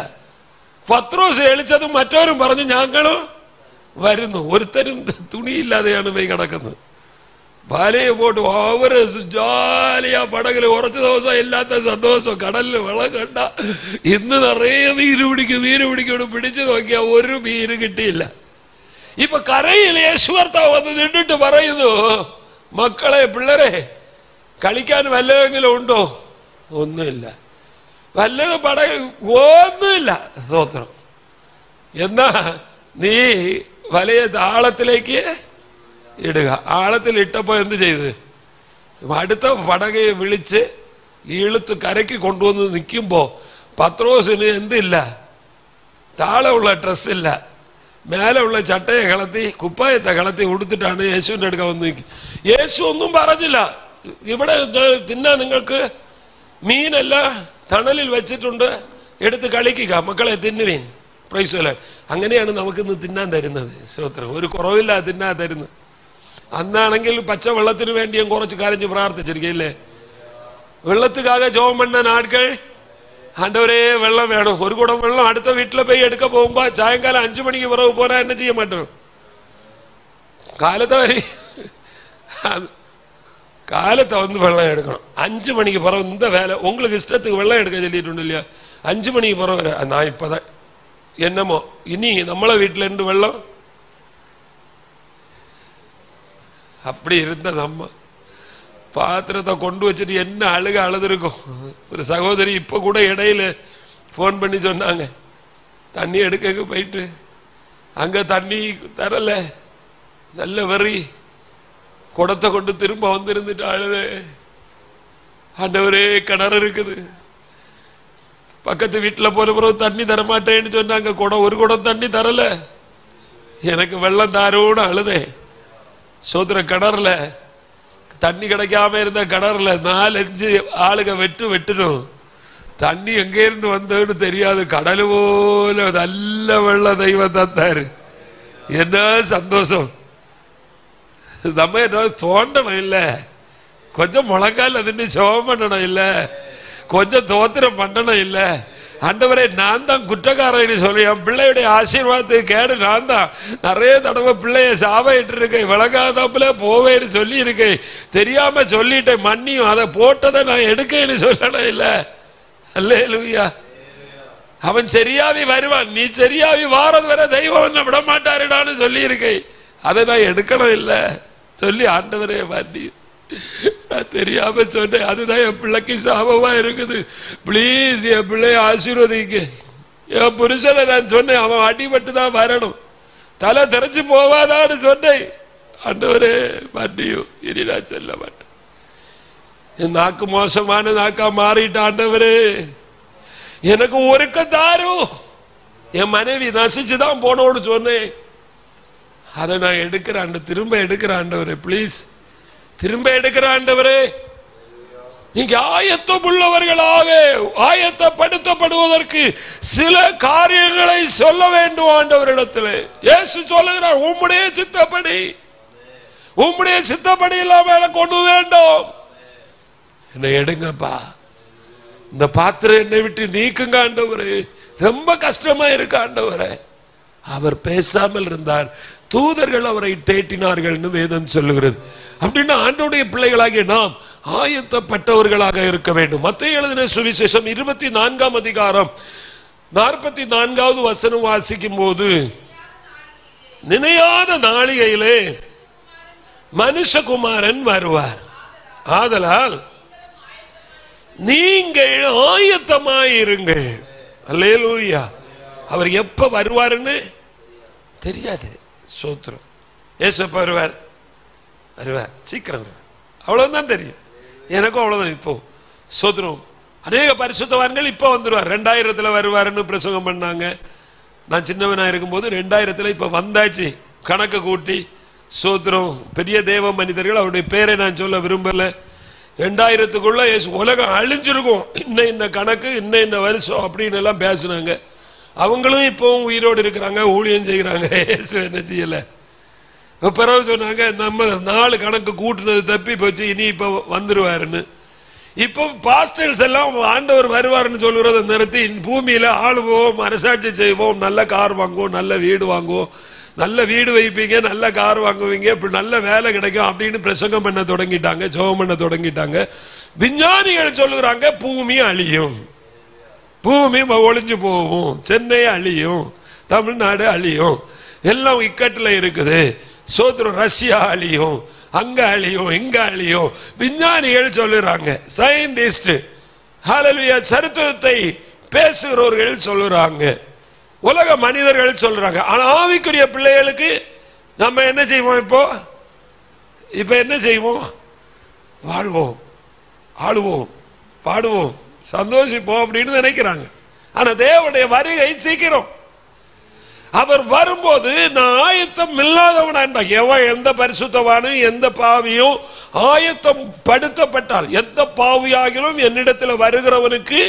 Speaker 1: പത്രോസ് എളിച്ചതും മറ്റവരും പറഞ്ഞു ഞങ്ങള് വരുന്നു. ഒരുത്തരും തുണിയില്ലാതെയാണ് പോയി കിടക്കുന്നത്. ബാലയെ പോട്ട് അവര് ജാലിയാ പടകില് കുറച്ച് ദിവസം ഇല്ലാത്ത സന്തോഷം. കടലില് വെള്ളം കണ്ട ഇന്ന് നിറയെ മീന് പിടിക്കും പിടിച്ചു നോക്കിയാ ഒരു മീന് കിട്ടിയില്ല. ഇപ്പൊ കരയിൽ യേശു കർത്താവ് വന്ന് നിന്നിട്ട് പറയുന്നു, മക്കളെ പിള്ളേരെ കളിക്കാൻ വല്ലതെങ്കിലും ഉണ്ടോ? ഒന്നുമില്ല. വല്ലത് പടക ഒന്നുമില്ല. സ്തോത്രം. എന്നാ നീ വലയ ആഴത്തിലേക്ക് ഇടുക. ആഴത്തിലിട്ടപ്പോ എന്ത് ചെയ്ത്? അടുത്ത പടകയെ വിളിച്ച് ഇളുത്ത് കരയ്ക്ക് കൊണ്ടുവന്ന് നിൽക്കുമ്പോ പത്രോസിന് എന്തില്ല? താഴെയുള്ള ഡ്രസ്സില്ല, മേലെ ഉള്ള ചട്ടയെ കളത്തി കുപ്പായത്തെ കളത്തി ഉടുത്തിട്ടാണ് യേശുവിന്റെ അടുക്ക വന്ന് നിൽക്കുക. യേശു ഒന്നും പറഞ്ഞില്ല. ഇവിടെ തിന്നാ നിങ്ങൾക്ക് മീനല്ല തണലിൽ വെച്ചിട്ടുണ്ട്, എടുത്ത് കളിക്കുക, മക്കളെ തിന്നുവീൻ. Praise the Lord. അങ്ങനെയാണ് നമുക്കിന്ന് തിന്നാൻ തരുന്നത്. സ്തോത്രം. ഒരു കുറവില്ല തിന്നാൻ തരുന്നത്. അന്നാണെങ്കിൽ പച്ചവെള്ളത്തിന് വേണ്ടിയും കുറച്ച് കരഞ്ഞ് പ്രാർത്ഥിച്ചിരിക്കല്ലേ. വെള്ളത്തുകാകെ ജോമണ്ണ നാട്കൾ ആണ്ടവരേ വെള്ളം വേണം. ഒരു കുടം വെള്ളം അടുത്ത വീട്ടിലെ പോയി എടുക്ക പോകുമ്പോ സായങ്കാലം 5 മണിക്ക് പിറகு പോരാ എന്നെ ചെയ്യാൻ പറ്റും. കാലത്ത് വന്ന് വെള്ളം എടുക്കണം. 5 മണിക്ക് പിറகு എന്ത വേല உங்களுக்கு ഇഷ്ടத்துக்கு വെള്ളം എടുക്കാൻ ചൊല്ലിയിട്ടുണ്ടില്ല. 5 മണിക്ക് പിറகு വരെ നാ ഇപ്പത എന്നമോ ഇനി നമ്മളെ വീട്ടിലുണ്ട് വെള്ളം. அப்படி இருந்த நம்ம பாத்திரத்தை கொண்டு வச்சுட்டு என்ன அழுதிருக்கும். ஒரு சகோதரி இப்ப கூட இடையில போன் பண்ணி சொன்னாங்க, தண்ணி எடுக்க போயிட்டு அங்க தண்ணி தரல, நல்ல வெறி, குடத்தை கொண்டு திரும்ப வந்திருந்துட்டு அழுது, ஆண்டவரே கிணறு இருக்குது, பக்கத்து வீட்டுல போன பிறகு தண்ணி தரமாட்டேன்னு சொன்னாங்க. குடம் ஒரு குடம் தண்ணி தரல, எனக்கு வெள்ளம் தாரோன்னு அழுதேன். சோதர கிணறுல தண்ணி கிடைக்காம இருந்த கிணறுல 4-5 ஆளுக வெட்டணும். தண்ணி எங்க இருந்து வந்ததுன்னு தெரியாது. கடல் போல நல்ல வெள்ள தெய்வம் தந்தாரு. என்ன சந்தோஷம். நம்ம என்ன தோண்டணும் இல்ல, கொஞ்சம் முழங்கால் அதுன்னு சோகம் பண்ணணும் இல்ல, கொஞ்சம் தோத்திரம் பண்ணணும் இல்ல. ஆண்டவரே நான் தான் குற்றக்காரன்னு சொல்லி என் பிள்ளையுடைய ஆசீர்வாதத்துக்கு கேடு நான் தான். நிறைய தடவை பிள்ளைய சாவையிட்டு இருக்கேன், விளங்காதப்பல போவேன்னு சொல்லி இருக்கேன், தெரியாம சொல்லிட்டேன், மன்னியும், அதை போட்டதை நான் எடுக்கன்னு சொல்லணும் இல்ல. அல்லேலூயா. அவன் சரியாவி வருவான், நீ சரியாவி வாரது வரை தெய்வம் விட மாட்டாருடான்னு சொல்லி இருக்கேன், அதை நான் எடுக்கணும் இல்ல சொல்லி ஆண்டவரே மன்னி நான் தெரியாம சொன்னேன். அதுதான் என் பிள்ளைக்கு சாபமா இருக்குது. பிளீஸ் என் பிள்ளைய ஆசீர்வதிங்க. என் புருஷனை நான் சொன்னேன், அவன் அடிபட்டு தான் வரணும், தலை தெரிச்சு போவாதான்னு சொன்னேன். ஆண்டவரே மன்னியும், இனி நான் சொல்ல மாட்டேன். என் நாக்கு மோசமான நாக்கா மாறிட்ட ஆண்டவரே, எனக்கு ஒருக்கம் தாரும். என் மனைவி நசிச்சுதான் போனோடு சொன்னேன், அதை நான் எடுக்கிறேன், திரும்ப எடுக்கிறேன் ஆண்டவரே, பிளீஸ் திரும்ப எடுக்கிற ஆண்டவரே. நீங்க ஆயத்தம் உள்ளவர்களாக ஆயத்தப்படுத்தப்படுவதற்கு சில காரியங்களை சொல்ல வேண்டும் ஆண்டவரிடத்தில். இயேசு சொல்லுகிறார், உம்முடைய சித்தப்படி, உம்முடைய சித்தப்படி இல்லாம எனக்கு ஒண்ணு வேண்டும். என்னை எடுங்கப்பா, இந்த பாத்திரம் என்னை விட்டு நீக்குங்க ஆண்டவரே, ரொம்ப கஷ்டமா இருக்கு ஆண்டவரே. அவர் பேசாமல் இருந்தார், தூதர்கள் அவரை தேற்றினார்கள் வேதம் சொல்லுகிறது. அப்படின்னா ஆண்டவருடைய பிள்ளைகளாகிய நாம் ஆயத்தப்பட்டவர்களாக இருக்க வேண்டும். மத்தேயு எழுதின சுவிசேஷம் 24ஆம் அதிகாரம் 44வது வசனம் வாசிக்கும் போது, நினையாத நாளிகையிலே மனுஷகுமாரன் வருவார், ஆதலால் நீங்கள் ஆயத்தமாயிருங்கள். அல்லேலூயா. அவர் எப்ப வருவாருன்னு தெரியாது. சோத்திரம். ஏசு எப்ப வருவார்? வருவார் சீக்கிரம், அவ்வளவுதான் தெரியும். எனக்கும் அவ்வளவுதான். இப்போ சோத்திரம். அநேக பரிசுத்தவான்கள் இப்ப வந்துருவார், 2000 வருவாருன்னு பிரசங்கம் பண்ணாங்க. நான் சின்னவனா இருக்கும் போது 2000 இப்ப வந்தாச்சு கணக்கு கூட்டி. சோத்திரம். பெரிய தேவ மனிதர்கள், அவருடைய பேரை நான் சொல்ல விரும்பல. 2000க்குள்ள உலகம் அழிஞ்சிருக்கும், இன்ன கணக்கு இன்ன வருஷம் அப்படின்னு எல்லாம் பேசுனாங்க. அவங்களும் இப்பவும் உயிரோடு இருக்கிறாங்க, ஊழியம் செய்கிறாங்க. இயேசு என்ன செய்யல. பிறகு சொன்னாங்க, நம்ம 4 கணக்கு கூட்டுனது தப்பி போச்சு, இனி இப்ப வந்துருவாருன்னு. இப்போ பாஸ்டர்ஸ் எல்லாம் ஆண்டவர் வருவாருன்னு சொல்லுறத நிறுத்தி பூமியில ஆளுவோம், அரசாட்சி செய்வோம், நல்ல கார் வாங்குவோம், நல்ல வீடு வாங்குவோம், நல்ல வீடு வைப்பீங்க, நல்ல கார் வாங்குவீங்க, இப்படி நல்ல வேலை கிடைக்கும் அப்படின்னு பிரசங்கம் பண்ண தொடங்கிட்டாங்க, ஜெபம் பண்ண தொடங்கிட்டாங்க. விஞ்ஞானிகள் சொல்லுறாங்க, பூமி அழியும், பூமி ஒளிஞ்சு போகும், சென்னை அழியும், தமிழ்நாடு அழியும், எல்லாம் இக்கட்டுல இருக்குது. சோத்திரம். ரஷ்யா அழியும், அங்க அழியும், இங்க அழியும். விஞ்ஞானிகள் சொல்லுறாங்க, சயின்டிஸ்ட், ஹல்லேலூயா, சரித்திரத்தை பேசுகிறவர்கள் சொல்லுறாங்க, உலக மனிதர்கள் சொல்றாங்க. ஆனா ஆவிக்குரிய பிள்ளைகளுக்கு நம்ம என்ன செய்வோம்? இப்ப என்ன செய்வோம்? வாழ்வோம், ஆளுவோம், பாடுவோம், சந்தோஷிப்போம் அப்படின்னு நினைக்கிறாங்க. ஆனா தேவனுடைய வருகை சீக்கிரம். அவர் வரும்போது நான் ஆயத்தம் இல்லாதவனா, எந்த பரிசுத்தவானும் எந்த பாவியும் ஆயத்தம் படுத்தப்பட்டால், எந்த பாவியாகிலும் என்னிடத்தில் வருகிறவனுக்கு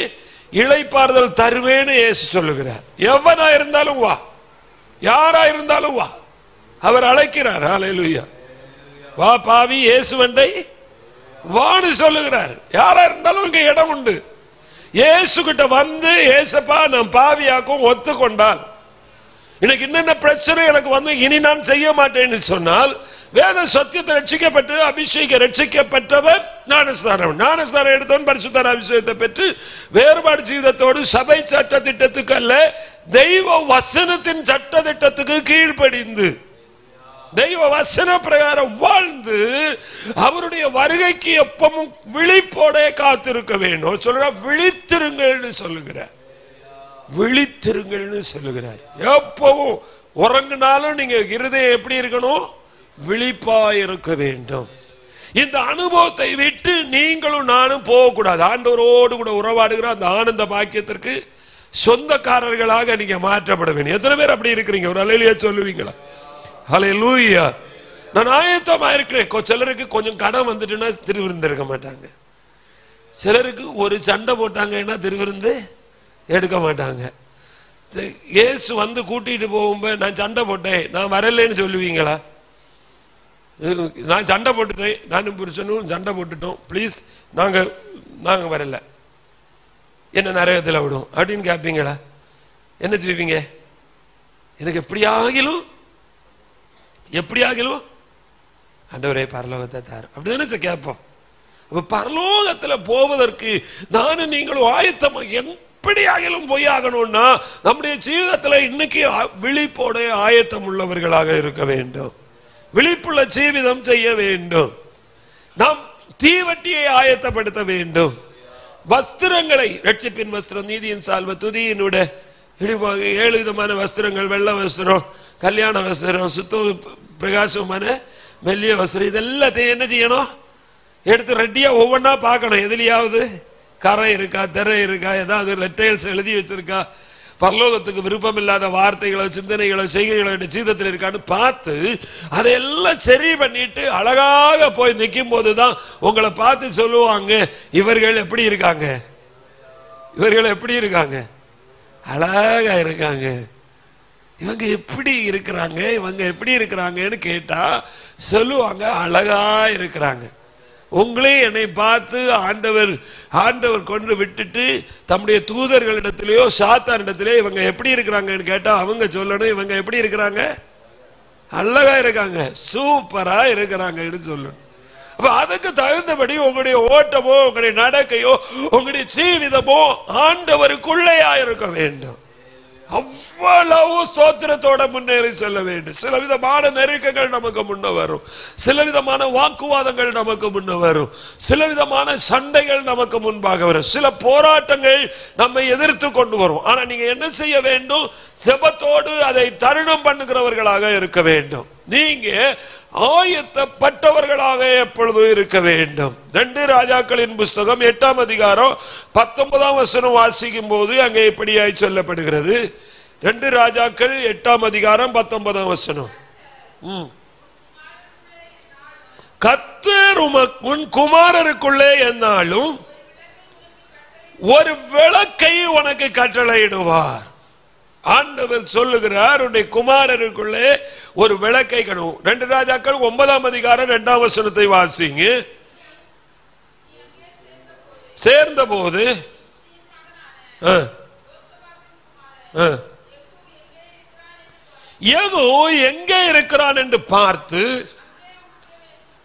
Speaker 1: இளைப்பாறுதல் தருவேன்னு இயேசு சொல்லுகிறார். எவனா இருந்தாலும் வா, யாரா இருந்தாலும் வா, அவர் அழைக்கிறார். ஹல்லேலூயா. வா பாவி, இயேசுவண்டை வான்னு சொல்லுகிறார். யாரா இருந்தாலும் இங்க இடம் உண்டு. இயேசு கிட்ட வந்து, இயேசப்பா நான் பாவியாக்கும் ஒத்துக்கொண்டால், இன்னைக்கு என்னென்ன பிரச்சனை எனக்கு வந்து இனி நான் செய்ய மாட்டேன்னு சொன்னால், வேத சத்தியத்தை ரட்சிக்கப்பட்டு அபிஷேக ரட்சிக்கப்பட்டவர் ஞானஸ்தானம் எடுத்தவன் பரிசுத்த அபிஷேகத்தை பெற்று வேறுபாடு ஜீவிதத்தோடு சபை சட்ட திட்டத்துக்கு அல்ல, தெய்வ வசனத்தின் சட்ட திட்டத்துக்கு கீழ்ப்படிந்து தெய்வ வசன பிரகாரம் வாழ்ந்து அவருடைய வருகைக்கு எப்பவும் விழிப்போட காத்திருக்க வேண்டும். சொல்ற விழித்திருங்கள்னு சொல்லுகிறார், விழித்திருங்கள்னு சொல்லுகிறார். எப்பவும் உறங்கினாலும் நீங்க இருதயம் எப்படி இருக்கணும்? விழிப்பாய் இருக்க வேண்டும். இந்த அனுபவத்தை விட்டு நீங்களும் நானும் போகக்கூடாது. ஆண்டவரோடு கூட உறவாடுகிற அந்த ஆனந்த பாக்கியத்திற்கு சொந்தக்காரர்களாக நீங்க மாற்றப்பட வேண்டும். எத்தனை பேர் அப்படி இருக்கிறீங்க? ஒரு அல்லேலூயா சொல்லுவீங்களா? ஹல்லேலூயா. நான் ஆயத்தமா இருக்கிறேன். சிலருக்கு கொஞ்சம் கடன் வந்துட்டுன்னா திருவிருந்து எடுக்க மாட்டாங்க. சிலருக்கு ஒரு சண்டை போட்டாங்கன்னா திருவிருந்து எடுக்க மாட்டாங்க. இயேசு வந்து கூட்டிட்டு போகும்போது நான் சண்டை போட்டேன், நான் வரலன்னு சொல்லுவீங்களா? நான் சண்டை போட்டுட்டேன், நானும் புருஷனும் சண்டை போட்டுட்டோம், பிளீஸ் நாங்க வரல, என்ன நரகத்தில் விடும் அப்படின்னு கேட்பீங்களா? என்ன செய்வீங்க? எனக்கு எப்படியாகிலும் ஆண்டவரே பரலோகத்தை தார் அப்படிதானே கேட்போம். அப்ப பரலோகத்துல போவதற்கு நானும் நீங்களும் ஆயத்தமா எப்படியாகிலும் போய் ஆகணும்னா நம்முடைய ஜீவிதத்துல இன்னைக்கு விழிப்போட ஆயத்தம் உள்ளவர்களாக இருக்க வேண்டும். விழிப்புள்ள ஜீவிதம் செய்ய வேண்டும். நாம் தீவட்டியை ஆயத்தப்படுத்த வேண்டும். வஸ்திரங்களை, ரட்சிப்பின் வஸ்திரம், நீதியின் சால்வை, துதியினுட 7 விதமான வஸ்திரங்கள், வெள்ளை வஸ்திரம், கல்யாண வஸ்திரம், சுத்த பிரகாசமான மெல்லிய வஸ்திரம், இதெல்லாத்தையும் என்ன செய்யணும்? எடுத்து ரெட்டியா ஒவ்வொன்றா பார்க்கணும். எதுலையாவது கரை இருக்கா, திரை இருக்கா, ஏதாவது லெட்டர்ஸ் எழுதி வச்சிருக்கா, பரலோகத்துக்கு விருப்பம் இல்லாத வார்த்தைகளோ சிந்தனைகளோ செய்கைகளோ என் ஜீவிதத்தில் இருக்கான்னு பார்த்து அதையெல்லாம் சரி பண்ணிட்டு அழகாக போய் நிற்கும் போதுதான் உங்களை பார்த்து சொல்லுவாங்க, இவர்கள் எப்படி இருக்காங்க, இவர்கள் எப்படி இருக்காங்க, அழகா இருக்காங்க, இவங்க எப்படி இருக்கிறாங்க, இவங்க எப்படி இருக்கிறாங்கன்னு கேட்டா சொல்லுவாங்க, அழகா இருக்கிறாங்க. உங்களே என்னை பார்த்து ஆண்டவர் கொண்டு விட்டுட்டு தம்முடைய தூதர்களிடத்திலேயோ சாத்தானிடத்திலே இவங்க எப்படி இருக்கிறாங்கன்னு கேட்டா அவங்க சொல்லணும், இவங்க எப்படி இருக்கிறாங்க, அழகா இருக்காங்க, சூப்பரா இருக்கிறாங்கன்னு சொல்லணும். அப்ப அதுக்கு தகுந்தபடி உங்களுடைய ஓட்டமோ உங்களுடைய நடக்கையோ உங்களுடைய ஜீவிதமோ ஆண்டவருக்குள்ளேயா இருக்க வேண்டும். அவ்வளவு ஸ்தோத்திரத்தோட முன்னேறி செல்ல வேண்டும். சில விதமான நெருக்கங்கள் நமக்கு முன்ன வரும், சில விதமான வாக்குவாதங்கள் நமக்கு முன்ன வரும், சில விதமான சண்டைகள் நமக்கு முன்பாக வரும், சில போராட்டங்கள் நம்மை எதிர்த்து கொண்டு வரும். ஆனா நீங்க என்ன செய்ய வேண்டும், ஜெபத்தோடு அதை தருணம் பண்ணுகிறவர்களாக இருக்க வேண்டும். நீங்க ஆயத்தப்பட்டவர்களாக எப்பொழுதும் இருக்க வேண்டும். 2 ராஜாக்களின் புஸ்தகம் 8ஆம் அதிகாரம் 19ஆம் வசனம் வாசிக்கும் போது அங்கே இப்படியாய் சொல்லப்படுகிறது. 2 ராஜாக்கள் 8ஆம் அதிகாரம் 19ஆம் வசனம். கர்த்தர் உன் குமாரருக்குள்ளே என்னாலும் ஒரு விளக்கை உனக்கு கட்டளையிடுவார். ஆண்டவர் சொல்லுகிறார், உன்னுடைய குமாரருக்குள்ளே ஒரு விளக்கை கணும். 2 ராஜாக்கள் 9ஆம் அதிகாரம் 2ஆம் வசனத்தை வாசிங்க. சேர்ந்த போது யெகூ எங்கே இருக்கிறான் என்று பார்த்து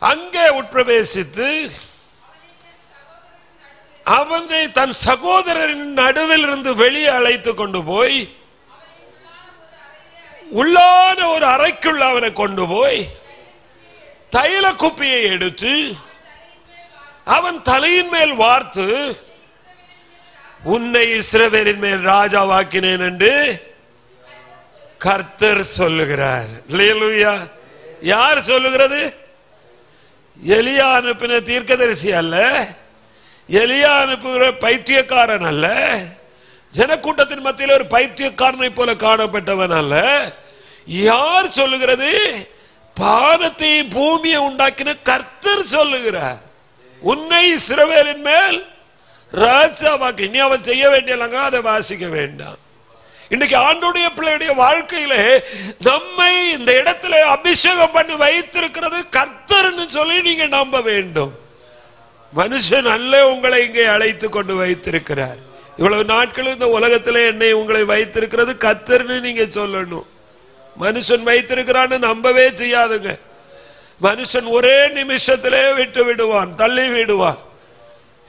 Speaker 1: அங்கே உட்பிரவேசித்து அவனை தன் சகோதரரின் நடுவில் இருந்து வெளியே அழைத்து கொண்டு போய் உள்ளான ஒரு அறைக்குள்ள அவனை கொண்டு போய் தைல குப்பியை எடுத்து அவன் தலையின் மேல் வார்த்து, உன்னை இஸ்ரவேலின் மேல் ராஜாவாக்கினேன் என்று கர்த்தர் சொல்லுகிறார். அல்லேலூயா. யார் சொல்லுகிறது? எலியா அனுப்பின தீர்க்கதரிசி அல்ல, எலியா அனுப்புகிற பைத்தியக்காரன் அல்ல, ஜனக்கூட்டத்தின் மத்தியில் ஒரு பைத்தியக்காரனை போல காணப்பட்டவன் அல்ல. யார் சொல்லுகிறது? பானத்தை பூமியை உண்டாக்கின கர்த்தர் சொல்லுகிறார், உன்னை இஸ்ரவேலின் மேல் ராஜாவாக்கி. இனி அவன் செய்ய வேண்டியலங்க அதை வாசிக்க வேண்டாம். இன்னைக்கு ஆண்டவருடைய பிள்ளையுடைய வாழ்க்கையிலே நம்மை இந்த இடத்துல அபிஷேகம் பண்ணி வைத்திருக்கிறது கர்த்தர்னு சொல்லி நீங்க நம்ப வேண்டும். மனுஷன் அல்ல உங்களை இங்கே அழைத்து கொண்டு வைத்திருக்கிறார். இவ்வளவு நாட்கள் இந்த உலகத்திலே என்னை உங்களை வைத்திருக்கிறது கர்த்தர்னு நீங்க சொல்லணும். மனுஷன் வைத்திருக்கிறான்னு நம்பவே செய்யாதுங்க. மனுஷன் ஒரே நிமிஷத்திலே விட்டு விடுவான், தள்ளி விடுவான்.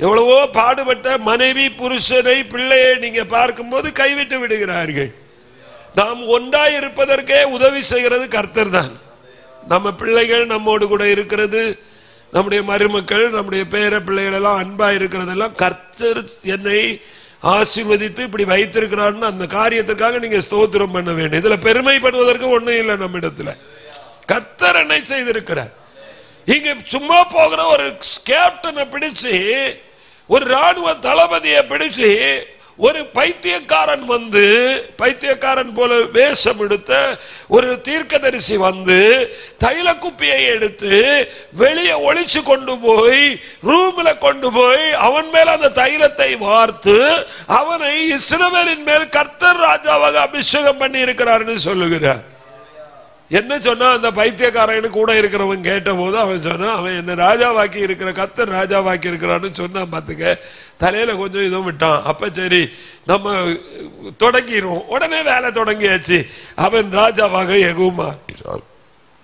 Speaker 1: எவ்வளவோ பாடுபட்ட மனைவி புருஷனை பிள்ளையை நீங்க பார்க்கும் போது கைவிட்டு விடுகிறார்கள். நாம் ஒன்றாய் இருப்பதற்கே உதவி செய்கிறது கர்த்தர் தான். நம்ம பிள்ளைகள் நம்மோடு கூட இருக்கிறது, நம்முடைய மருமக்கள், நம்முடைய பேர பிள்ளைகள் எல்லாம் அன்பா இருக்கிறதெல்லாம் கர்த்தர் என்னை ஆசீர்வதித்து இப்படி வைத்திருக்கிறான்னு அந்த காரியத்திற்காக நீங்க ஸ்தோத்திரம் பண்ண வேண்டும். இதுல பெருமைப்படுவதற்கு ஒண்ணும் இல்லை. நம்ம இடத்துல கர்த்தர் என்னை செய்திருக்கிறார். இங்க சும்மா போகிற ஒரு கேப்டனை பிடிச்சு, ஒரு ராணுவ தளபதியை பிடிச்சு ஒரு பைத்தியக்காரன் வந்து, பைத்தியக்காரன் போல வேஷம் எடுத்த ஒரு தீர்க்கதரிசி வந்து தைல குப்பியை எடுத்து வெளியே ஒளிச்சு கொண்டு போய் ரூம்ல கொண்டு போய் அவன் மேல் அந்த தைலத்தை வார்த்து அவனை இஸ்ரவேலின் மேல் கர்த்தர் ராஜாவாக அபிஷேகம் பண்ணி இருக்கிறார்னு சொல்லுகிறார். என்ன சொன்னா அந்த பைத்தியக்காரன் கூட இருக்கிறவன் கேட்ட போது அவன் சொன்னா, அவன் என்ன ராஜாவாக்கி இருக்கிற கர்த்தர் ராஜாவாக்கி இருக்கிறான்னு சொன்னான். பார்த்துக்க, தலையில கொஞ்சம் இதுவும் விட்டான். அப்ப சரி நம்ம தொடங்கிடுவோம். உடனே வேலை தொடங்கியாச்சு. அவன் ராஜாவாக யெகூ மாறினான்,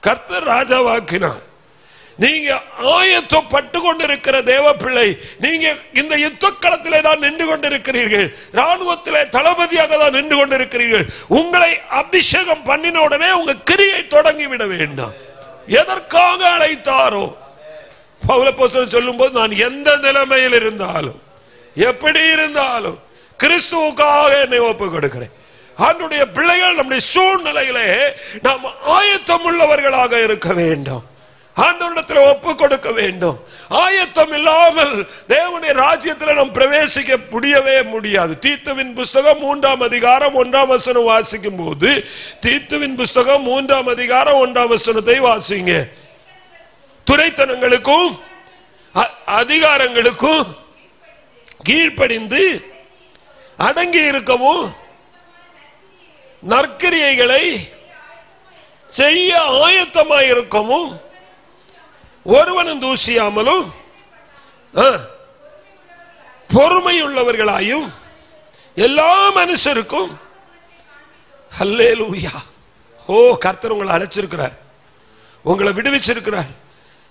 Speaker 1: கர்த்தர் ராஜாவாக்கினான். நீங்க ஆயத்தப்பட்டு கொண்டிருக்கிற தேவ பிள்ளை, நீங்க இந்த யுத்த களத்திலே தான் நின்று கொண்டிருக்கிறீர்கள், ராணுவத்திலே தளபதியாக தான் நின்று கொண்டிருக்கிறீர்கள். உங்களை அபிஷேகம் பண்ணின உடனே உங்க கிரியை தொடங்கி விட வேண்டாம். எதற்காக அழைத்தாரோ, பவுலப்போஸ்தலன் சொல்லும் போது, நான் எந்த நிலைமையில் இருந்தாலும் எப்படி இருந்தாலும் கிறிஸ்துவுக்காக என்னை ஒப்புக் கொடுக்கிறேன். ஆண்டவருடைய பிள்ளைகள் நம்முடைய சூழ்நிலையிலே நாம் ஆயத்தம் உள்ளவர்களாக இருக்க வேண்டும். ஆண்டவரிடத்தில் ஒப்பு கொடுக்க வேண்டும். ஆயத்தம் இல்லாமல் தேவனுடைய ராஜ்யத்தில் நாம் பிரவேசிக்க முடியவே முடியாது. தீத்துவின் புஸ்தகம் 3ஆம் அதிகாரம் 1ஆம் வசனம் வாசிக்கும் போது, தீத்துவின் புஸ்தகம் 3ஆம் அதிகாரம் 1ஆம் வசனத்தை வாசிங்க. துரைத்தனங்களுக்கும் அதிகாரங்களுக்கும் கீழ்ப்படிந்து அடங்கி இருக்கவும், நற்கிரியைகளை செய்ய ஆயத்தமாயிருக்கவும், ஒருவனும் தூசியாமலும் பொறுமையுள்ளவர்களாயும் எல்லா மனுஷருக்கும். ஹல்லேலூயா. ஓ, கர்த்தர் உங்களை அழைச்சிருக்கிறார், உங்களை விடுவிச்சிருக்கிறார்.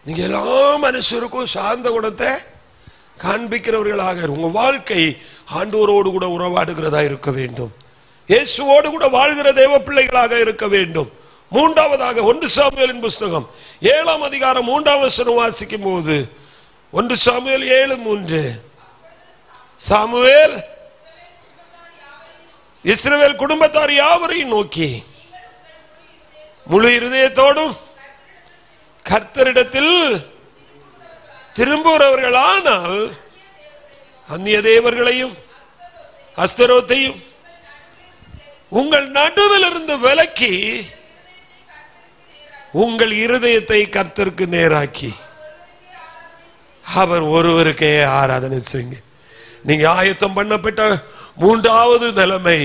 Speaker 1: நீங்க எல்லா மனுஷருக்கும் சார்ந்த குணத்தை காண்பிக்கிறவர்களாக உங்க வாழ்க்கை ஆண்டவரோடு கூட உறவாடுகிறதா இருக்க வேண்டும். இயேசுவோடு கூட வாழ்கிற தேவ பிள்ளைகளாக இருக்க வேண்டும். மூன்றாவதாக 1 சாமுவேலின் புஸ்தகம் 7ஆம் அதிகாரம் 3ஆம் வசனம் வாசிக்கும் போது, 1 சாமுவேல் 7:3, சாமுவேல் இஸ்ரவேல் குடும்பத்தார் யாவரையும் நோக்கி, முழு இருதயத்தோடும் கர்த்தரிடத்தில் திரும்புகிறவர்களானால் அந்நிய தேவர்களையும் அஸ்தரோத்தையும் உங்கள் நடுவில் இருந்து விலக்கி உங்கள் இருதயத்தை கர்த்தருக்கு நேராக்கி அவர் ஒருவருக்கே ஆராதனை செய்யுங்க. நீங்க ஆயத்தம் பண்ணப்பட்ட 3வது நிலைமை,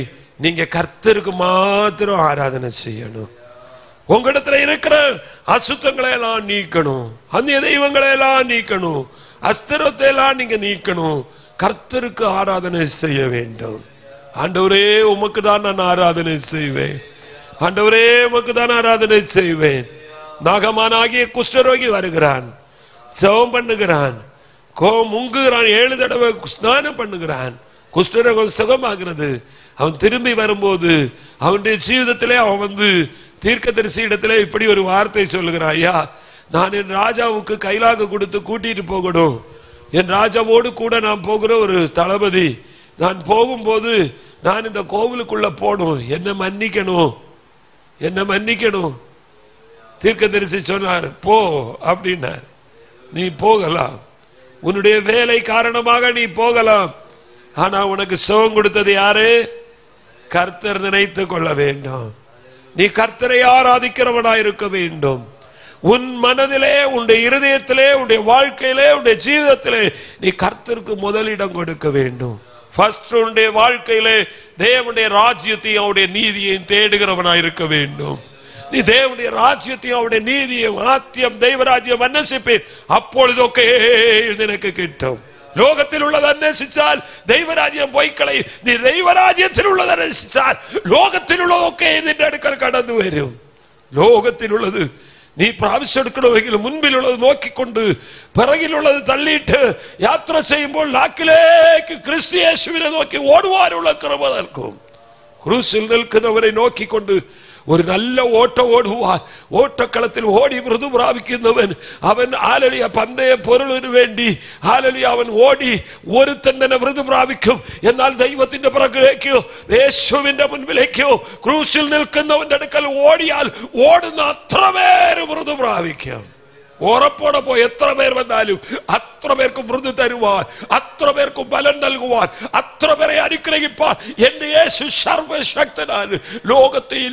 Speaker 1: நீங்க கர்த்தருக்கு மாத்திரம் ஆராதனை செய்யணும். உங்களிடத்துல இருக்கிற அசுத்தங்களை எல்லாம் நீக்கணும், அந்நிய தெய்வங்களை எல்லாம் நீக்கணும், அஸ்திரத்தை எல்லாம் நீங்க நீக்கணும். கர்த்தருக்கு ஆராதனை செய்ய வேண்டும். ஆண்டவரே உமக்கு தான் நான் ஆராதனை செய்வேன், ஆண்டவரே உமக்கு தான் ஆராதனை செய்வேன். நாகமானாகிய குஷ்டரோகி வருகிறான், ஜெபம் பண்ணுகிறான், முங்குகிறான், 7 தடவை ஸ்நானம் பண்ணுகிறான், குஷ்டரோகம் சுகமாகிறது. அவன் திரும்பி வரும்போது அவனுடைய ஜீவிதத்திலே அவன் தீர்க்கதரிசி இடத்திலே இப்படி ஒரு வார்த்தை சொல்லுகிறான், ஐயா, நான் என் ராஜாவுக்கு கைலாக கொடுத்து கூட்டிட்டு போகணும், என் ராஜாவோடு கூட நான் போகிற ஒரு தளபதி, நான் போகும்போது நான் இந்த கோவிலுக்குள்ள போகணும், என்ன மன்னிக்கணும், என்ன மன்னிக்கணும். தீர்க்கதரிசி சொன்னார், போ அப்படின்னார். நீ போகலாம், உன்னுடைய வேலை காரணமாக நீ போகலாம். ஆனா உனக்கு சுகம் கொடுத்தது யாரு? கர்த்தர் நினைத்து கொள்ள வேண்டும். நீ கர்த்தரை ஆராதிக்கிறவனாய் இருக்க வேண்டும். உன் மனதிலே, உன்னுடைய இருதயத்திலே, உன்னுடைய வாழ்க்கையிலே, உன்னுடைய ஜீவிதத்திலே நீ கர்த்தருக்கு முதலிடம் கொடுக்க வேண்டும். ஃபர்ஸ்ட் உன்னுடைய வாழ்க்கையிலே தேவனுடைய ராஜ்யத்தையும் அவருடைய நீதியையும் தேடுகிறவனாய் இருக்க வேண்டும். நீ தேவனுடைய ராஜ்யத்தையும் அவருடைய நீதியும் ஆத்தியம் தெய்வராஜ்யம் அன்னசிப்பேன், அப்பொழுதொക്കെ எனக்கு கிட்டும். லோகத்தில் உள்ளது அன்னசிச்சால் தெய்வராஜ்யம் பொய்க்களை, நீ தெய்வராஜ்யத்தில் உள்ளது அன்னசிச்சால் லோகத்தில் உள்ளതൊക്കെ നിന്റെ അടുക്കൽ കടന്നു വരും. ലോകത്തിൽ ഉള്ളത് നീ പ്രാപിച്ചെടുക്കണമെങ്കിൽ മുൻപിൽ ഉള്ളത് നോക്കിക്കൊണ്ട് പിറകിലുള്ളത് തള്ളിയിട്ട് യാത്ര ചെയ്യുമ്പോൾ നാക്കിലേക്ക് ക്രിസ്തു യേശുവിനെ നോക്കി ഓടുവാനുള്ള കൃപ നൽകും. ക്രൂസിൽ നിൽക്കുന്നവരെ നോക്കിക്കൊണ്ട് ഒരു നല്ല ഓട്ടം ഓടുവാൻ, ഓട്ടക്കളത്തിൽ ഓടി മൃദു പ്രാപിക്കുന്നവൻ അവൻ ഹല്ലേലൂയ പന്തയ പൊരുളിനു വേണ്ടി ഹല്ലേലൂയ അവൻ ഓടി ഒരുത്തൻ തന്നെ മൃദു പ്രാപിക്കും. എന്നാൽ ദൈവത്തിന്റെ പിറകിലേക്കോ യേശുവിന്റെ മുൻപിലേക്കോ ക്രൂസിൽ നിൽക്കുന്നവന്റെ അടുക്കൽ ഓടിയാൽ ഓടുന്ന അത്ര പേര് മൃദു പ്രാപിക്കും. ഉറപ്പോടെ പോയി എത്ര പേർ വന്നാലും അത്ര പേർക്ക് മൃദു തരുവാൻ, അത്ര പേർക്ക് ബലം നൽകുവാൻ, അത്ര പേരെ അനുഗ്രഹിപ്പാൻ എന്റെ യേശു സർവശക്തനാണ്.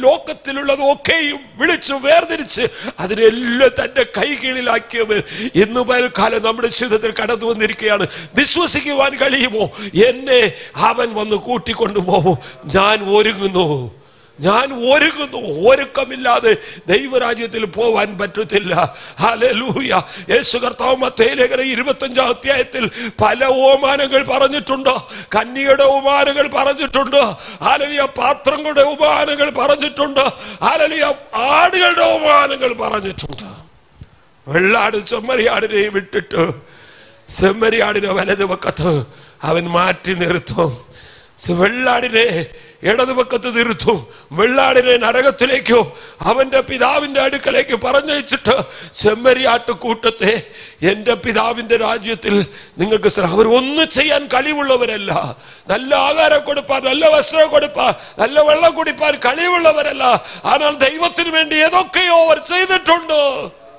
Speaker 1: ലോകത്തിലുള്ളതൊക്കെയും വിളിച്ചു വേർതിരിച്ച് അതിനെല്ലാം തന്റെ കൈകീഴിലാക്കിയവർ ഇന്ന് പകൽക്കാലം നമ്മുടെ ജീവിതത്തിൽ കടന്നു വന്നിരിക്കുകയാണ്. വിശ്വസിക്കുവാൻ കഴിയുമോ? എന്നെ അവൻ വന്ന് കൂട്ടിക്കൊണ്ടുപോകും. ഞാൻ ഒരുങ്ങുന്നു, ഞാൻ ഒരുങ്ങുന്നു. ഒരുക്കമില്ലാതെ ദൈവരാജ്യത്തിൽ പോവാൻ പറ്റത്തില്ല. ഹല്ലേലൂയ. യേശു കർത്താവ് മത്തായി ലേഖനം 25-ാം അധ്യായത്തിൽ പല ഉപമാനങ്ങൾ പറഞ്ഞിട്ടുണ്ട്. കന്യകയുടെ ഉപമാനങ്ങൾ പറഞ്ഞിട്ടുണ്ട്. ഹല്ലേലൂയ. പാത്രങ്ങളുടെ ഉപമാനങ്ങൾ പറഞ്ഞിട്ടുണ്ട്. ഹല്ലേലൂയ. ആടുകളുടെ ഉപമാനങ്ങൾ പറഞ്ഞിട്ടുണ്ട്. വെള്ളാട് ചെമ്മരിയാടിനെ വിട്ടിട്ട് ചെമ്മരിയാടിനെ വലതുപക്കത്ത് അവൻ മാറ്റി നിർത്തും, വെള്ളാടിനെ ഇടതുപക്കത്ത് നിർത്തും. വെള്ളാടിനെ നരകത്തിലേക്കോ അവന്റെ പിതാവിന്റെ അടുക്കലേക്ക് പറഞ്ഞയച്ചിട്ട് ചെമ്മരിയാട്ട് കൂട്ടത്തെ എന്റെ പിതാവിന്റെ രാജ്യത്തിൽ നിങ്ങൾക്ക് അവർ ഒന്നും ചെയ്യാൻ കഴിവുള്ളവരല്ല. നല്ല ആഹാരം കൊടുപ്പാൻ, നല്ല വസ്ത്രം കൊടുപ്പാൻ, നല്ല വെള്ളം കുടിപ്പാൻ കഴിവുള്ളവരല്ല. ஆனால் ദൈവത്തിന് വേണ്ടി ഏതൊക്കെയോ അവർ ചെയ്തിട്ടുണ്ട്.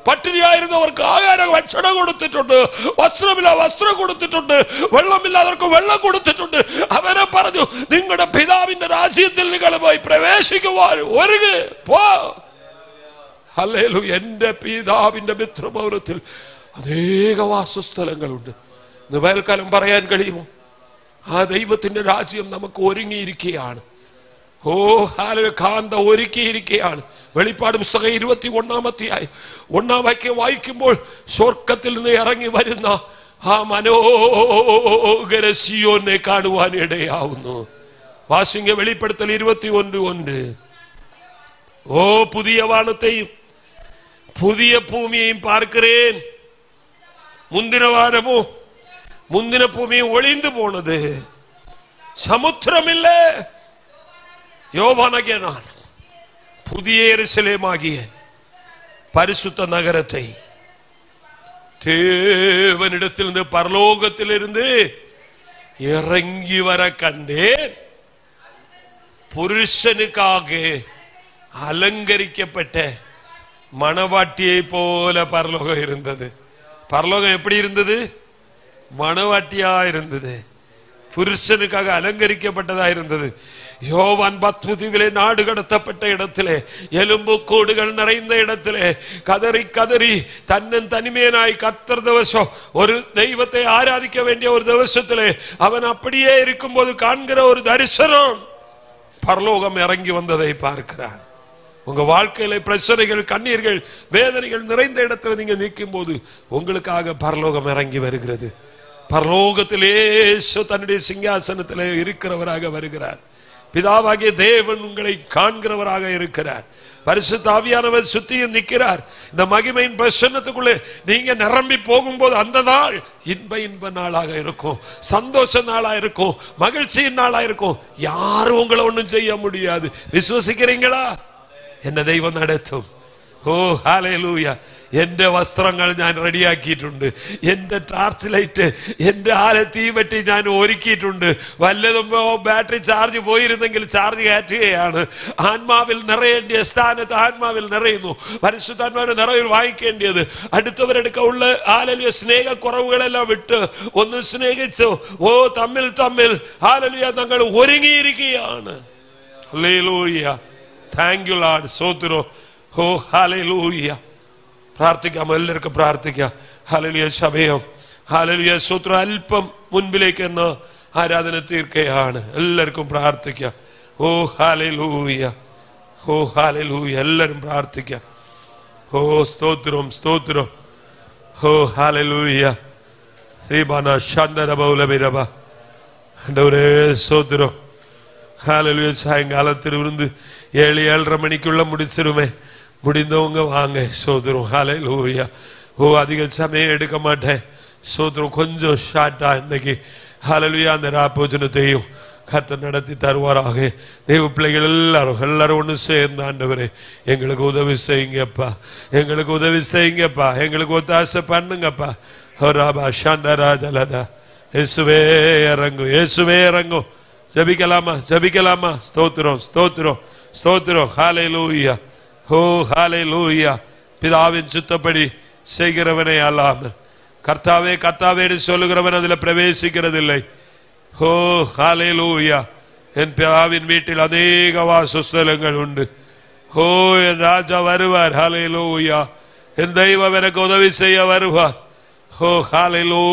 Speaker 1: പട്ടിണിയായിരുന്നവർക്ക് ആഹാര ഭക്ഷണം കൊടുത്തിട്ടുണ്ട്, വസ്ത്രമില്ല വസ്ത്രം കൊടുത്തിട്ടുണ്ട്, വെള്ളമില്ലാത്തവർക്ക് വെള്ളം കൊടുത്തിട്ടുണ്ട്. അവരെ പറഞ്ഞു, നിങ്ങളുടെ പിതാവിന്റെ രാജ്യത്തിൽ നിങ്ങൾ പോയി പ്രവേശിക്കുവാൻ ഒരുങ്ങ് പോ. ഹല്ലേലൂയ. എന്റെ പിതാവിന്റെ മിത്രഭവനത്തിൽ അനേക വാസസ്ഥലങ്ങളുണ്ട്. ഇന്ന് വേൽക്കാലം പറയാൻ കഴിയുമോ? ആ ദൈവത്തിന്റെ രാജ്യം നമുക്ക് ഒരുങ്ങിയിരിക്കുകയാണ്. ഓ ഹാലേ, കാന്ത ഒരുക്കിയിരിക്കുകയാണ്. വെളിപ്പാട് പുസ്തകം 21 വാക്യം വായിക്കുമ്പോൾ സ്വർഗത്തിൽ നിന്ന് ഇറങ്ങി വരുന്ന ആ മനോഹര സിയോനെ കാണുവാൻ ഇടയാവുന്നു. വാസിംഗ വെളിപ്പെടുത്തൽ 21:1. ഓ പുതിയ വാനത്തെയും പുതിയ ഭൂമിയെയും பார்க்கிறேன். முந்தின வானமோ முந்தின பூமியும் ஒளிந்து போனது, சமுத்திரம் இல்ல. யோவானாகிய நான் புதிய எருசலேமாகிய பரிசுத்த நகரத்தை தேவனிடத்திலிருந்து பரலோகத்திலிருந்து இறங்கி வர கண்டேன். புருஷனுக்காக அலங்கரிக்கப்பட்ட மணவாட்டியை போல பரலோகம் இருந்தது. பரலோகம் எப்படி இருந்தது? மணவாட்டியா இருந்தது, புருஷனுக்காக அலங்கரிக்கப்பட்டதா இருந்தது. யோவான் பத்முதிவிலே நாடு கடத்தப்பட்ட இடத்திலே, எலும்பு கூடுகள் நிறைந்த இடத்திலே, கதறி கதறி தன்னன் தனிமையனாய் கர்த்தர் திவசம், ஒரு தெய்வத்தை ஆராதிக்க வேண்டிய ஒரு திவசத்திலே அவன் அப்படியே இருக்கும் போது காண்கிற ஒரு தரிசனம், பரலோகம் இறங்கி வந்ததை பார்க்கிறார். உங்க வாழ்க்கையில பிரச்சனைகள், கண்ணீர்கள், வேதனைகள் நிறைந்த இடத்துல நீங்க நிற்கும் போது உங்களுக்காக பரலோகம் இறங்கி வருகிறது. பரலோகத்திலே தன்னுடைய சிங்காசனத்திலே இருக்கிறவராக வருகிறார். பிதாவாகிய தேவன் உங்களை காண்கிறவராக இருக்கிறார். பரிசுத்த ஆவியானவர் சுத்தியும் நிற்கிறார். இந்த மகிமையின் பிரசன்னத்துக்குள்ளே நீங்க நிரம்பி போகும்போது அந்த நாள் இன்ப நாளாக இருக்கும், சந்தோஷ நாளா இருக்கும், மகிழ்ச்சியின் நாளா இருக்கும். யாரும் உங்களை ஒண்ணும் செய்ய முடியாது. விசுவசிக்கிறீங்களா? என்ன தெய்வம் நடத்தும். ഓ ഹല്ലേലൂയ. എന്റെ വസ്ത്രങ്ങൾ ഞാൻ റെഡിയാക്കിയിട്ടുണ്ട്, എന്റെ ടാർച്ച് ലൈറ്റ്, എന്റെ തീവെട്ടി ഞാൻ ഒരുക്കിയിട്ടുണ്ട്. വല്ലതും ബാറ്ററി ചാർജ് പോയിരുന്നെങ്കിൽ ചാർജ് കയറ്റുകയാണ്. ആത്മാവിൽ നിറയേണ്ടിയ സ്ഥാനത്ത് ആത്മാവിൽ നിറയുന്നു. പരിശുദ്ധാത്മാവിന്റെ നിറവിൽ വാങ്ങിക്കേണ്ടത് അടുത്തവരെടുക്ക ഉള്ള ഹല്ലേലൂയ സ്നേഹക്കുറവുകളെല്ലാം വിട്ട് ഒന്ന് സ്നേഹിച്ചു. ഓ തമ്മിൽ ഹല്ലേലൂയ ഞങ്ങൾ ഒരുങ്ങിയിരിക്കുകയാണ്. ഹല്ലേലൂയ. Thank you Lord. സ്തോത്രം. ഓ ഹല്ലേലൂയ. പ്രാർത്ഥിക്കാം, എല്ലാവർക്കും പ്രാർത്ഥിക്കാം. ഹല്ലേലൂയ. സമയം ഹല്ലേലൂയ. സ്തോത്രം. അല്പം മുൻപിലേക്ക് എന്ന് ആരാധന തീർക്കുകയാണ്. എല്ലാവർക്കും പ്രാർത്ഥിക്കാം. ഓ ഹല്ലേലൂയ. ഓ ഹല്ലേലൂയ. എല്ലാവരും പ്രാർത്ഥിക്കാം. ഓ സ്തോത്രം, സ്തോത്രം. ഓ ഹല്ലേലൂയ. റീബാന ഷണ്ടരബൗലബിരബ. ആண்டവരേ സ്തോത്രം. ஹல்லேலூயா. சாயங்காலத்தில் இருந்து 7-7:30 மணிக்குள்ள முடிச்சிருமே. முடிந்தவங்க வாங்க. சோதரம். ஹல்லேலூயா. ஓ அதிக சமயம் எடுக்க மாட்டேன். சோதரம். கொஞ்சம் ஷார்ட்டா இன்னைக்கு ஹல்லேலூயா அந்த ராப்போஜனத்தையும் கர்த்தர் நடத்தி தருவாராக. தேவ பிள்ளைகள் எல்லாரும் ஒன்று சேர்ந்து ஆண்டவரே எங்களுக்கு உதவி செய்யுங்கப்பா, எங்களுக்கு உதவி செய்யுங்கப்பா, எங்களுக்கு ஒத்தாசை பண்ணுங்கப்பா. ஹோராபா ஷாந்தராஜலதா. இயேசுவே இறங்கும், இயேசுவே இறங்கும். ஜபிக்கலாமா, ஜபிக்கலாமா. ஸ்தோத்திரம், ஸ்தோத்திரம், ஸ்தோத்திரம். ஹல்லேலூயா. ஓ ஹல்லேலூயா. பிதாவின் சுத்தப்படி செய்கிறவனே அல்லாமல் கர்த்தாவே கர்த்தாவே சொல்லுகிறவன் அதில் பிரவேசிக்கிறது இல்லை. ஓ ஹல்லேலூயா. என் பிதாவின் வீட்டில் அநேக வாசஸ்தலங்கள் உண்டு. ஓ என் ராஜா வருவார். ஹல்லேலூயா. என் தெய்வம் எனக்கு உதவி செய்ய வருவார். ஓ ஹல்லேலூயா.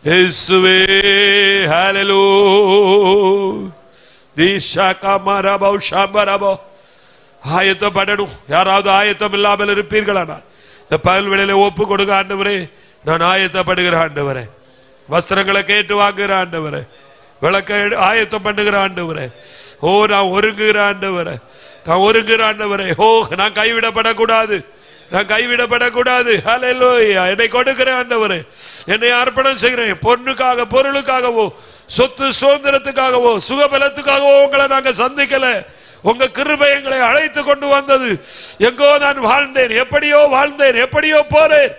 Speaker 1: இயேசுவே. ஹல்லேலூயா. ஆயத்தப்படணும். யாராவது ஆயத்தம் இல்லாமல் இருப்பீர்களானால் இந்த பகல் வேளையில ஒப்பு கொடுக்க ஆண்டவரே, நான் ஆயத்தப்படுகிற ஆண்டவரே, வஸ்திரங்களை கேட்டு வாங்குகிற ஆண்டவரே, விளக்க ஆயத்தம் பண்ணுகிற ஆண்டவரே, ஓ நான் ஒருங்குகிற ஆண்டவரே, நான் ஒருங்குகிற ஆண்டவரே. ஓ நான் கைவிடப்படக்கூடாது, நான் கைவிடப்படக்கூடாது. ஹல்லேலூயா. என்னை கொடுக்கிற ஆண்டவரே, என்னை அர்ப்பணம் செய்கிறேன். பொண்ணுக்காக பொருளுக்காகவோ சொத்து சுதந்திரத்துக்காகவோ சுகபலத்துக்காகவோ உங்களை நாங்க சந்திக்கல. உங்க கிருபை எங்களை அழைத்து கொண்டு வந்தது. எங்கோ நான் வாழ்ந்தேன், எப்படியோ வாழ்ந்தேன், எப்படியோ போறேன்.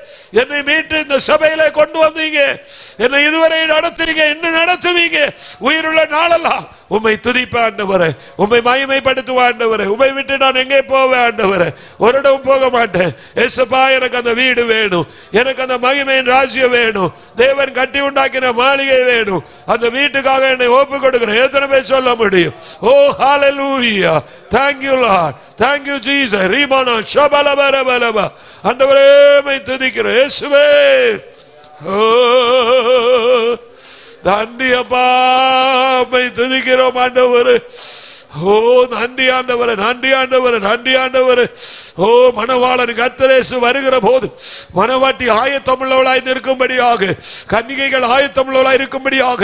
Speaker 1: என்னை மீட்டு இந்த சபையில கொண்டு வந்தீங்க, என்னை இதுவரை நடத்துறீங்க, இன்னும் நடத்துவீங்க. உயிருள்ள நாளெல்லாம் உம்மை துதிப்ப ஆண்டவரே, உம்மை மகிமைப்படுத்துவ ஆண்டவரே. உம்மை விட்டு நான் எங்கே போவேன் ஆண்டவரே? ஒரு இடம் போக மாட்டேன். ஏசப்பா, எனக்கு அந்த வீடு வேணும், எனக்கு அந்த மகிமையின் ராஜ்யம் வேணும், தேவன் கட்டி உண்டாக்கின மாளிகை வேணும். அந்த வீட்டுக்காக என்னை ஒப்பு கொடுக்கிறேன். எத்தனை பேர் சொல்ல முடியும்? ஓ ஹalleluya, thank you Lord, thank you Jesus. ரீமானா ஷபலபலபலபா, ஆண்டவரே உம்மை துதிக்கிறேன் இயேசுவே. ஓ நன்றி அப்பா, உம்மை துதிக்கிறோம் ஆண்டவரே. ஓ நன்றி ஆண்டவரே, நன்றி ஆண்டவரே, நன்றி ஆண்டவரே. ஓ மணவாளன் கர்த்தரேசு வருகிற போது மணவாட்டி ஆயத்தமுள்ளவளாய் இருக்கும்படியாக, கன்னிகைகள் ஆயத்தமுள்ளவளாய் இருக்கும்படியாக,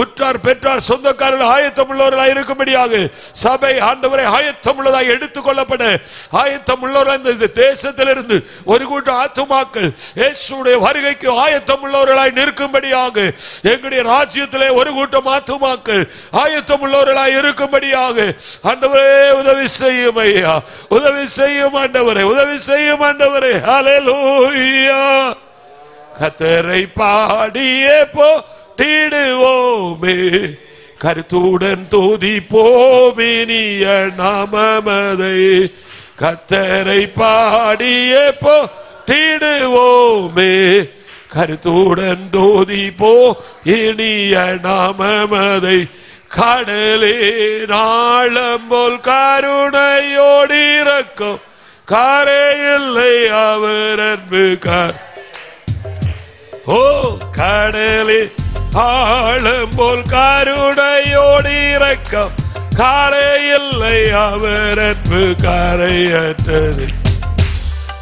Speaker 1: உற்றார் பெற்றார் சொந்தக்காரர்கள் ஆயத்தமுள்ளவர்களாய் இருக்கும்படியாக, சபை ஆண்டவரை ஆயத்தமுள்ளதாய் எடுத்துக்கொள்ளப்பட ஆயத்தமுள்ளவர்களாய் இந்த தேசத்திலிருந்து ஒரு கூட்டம் ஆத்துமாக்கள் இயேசுவுடைய வருகைக்கு ஆயத்தமுள்ளவர்களாய் நிற்கும்படியாக, எங்களுடைய ராஜ்யத்திலே ஒரு கூட்டம் ஆத்துமாக்கள் ஆயத்தமுள்ளவர்களாய் இருக்கும்படியாக ஆண்டவரே உதவி செய்யும் ஐயா, உதவி செய்யும் ஆண்டவரே, உதவி செய்யும் ஆண்டவரே. ஹல்லேலூயா. கர்த்தரை பாடியே போற்றிடுவோமே, கருத்துடன் துதிப்போமே இனிய நாமமதை. கர்த்தரை பாடியே போற்றிடுவோமே, கருத்துடன் துதிப்போம் இனிய நாமமதை. கடலே நாளம் போல் கருணையோடு இருக்கும், கரையில்லை அவர் அன்பு கார். ஓ கடலே ஆழம் போல் கருணையோடு இருக்கும், கரையில்லை அவர் அன்பு கரையற்றது.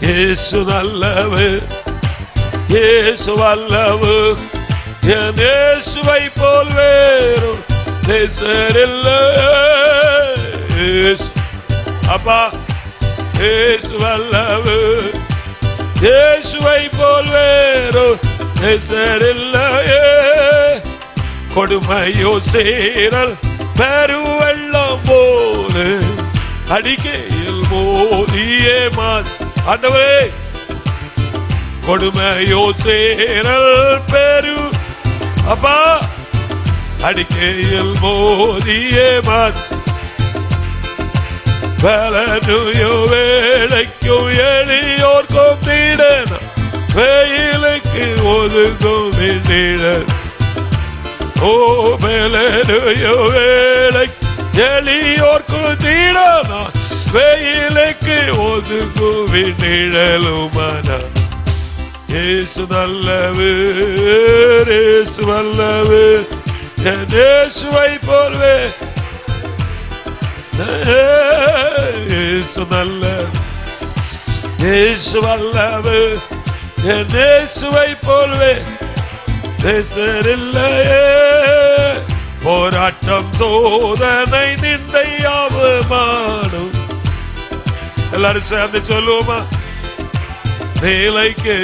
Speaker 1: இயேசு நல்லவர், இயேசு வல்லவர், என் இயேசுவை போல் வேறு அப்பா. இயேசு வல்லவர், இயேசுவை போல் வேறு இல்லையே. கொடுமையோ சேரல் பெருவெள்ளம் போல அடிக்கையில் மோதியே ஆண்டவரே. கொடுமையோ சேரல் பெரு அப்பா அடிக்கையில் மோதியே பலனுயோ வேலைக்கும் எளியோர்க்கும் தீடன, வெயிலுக்கு ஒதுங்கும் நீடல். ஓ பலனுயோ வேலை எளியோர்க்கும் தீடன, வெயிலுக்கு ஒதுங்கும் நிழலுமான. இயேசு நல்லவர், இயேசு வல்லவர், என் இயேசுவை போல்வே. இயேசு நல்லவர், இயேசு வல்லவர், என் இயேசுவை போல்வே இல்லையே. போராட்டம் சோதனை நிந்தை அவமானம், எல்லாரும் சேர்ந்து சொல்லுவோமா? வேலைக்கு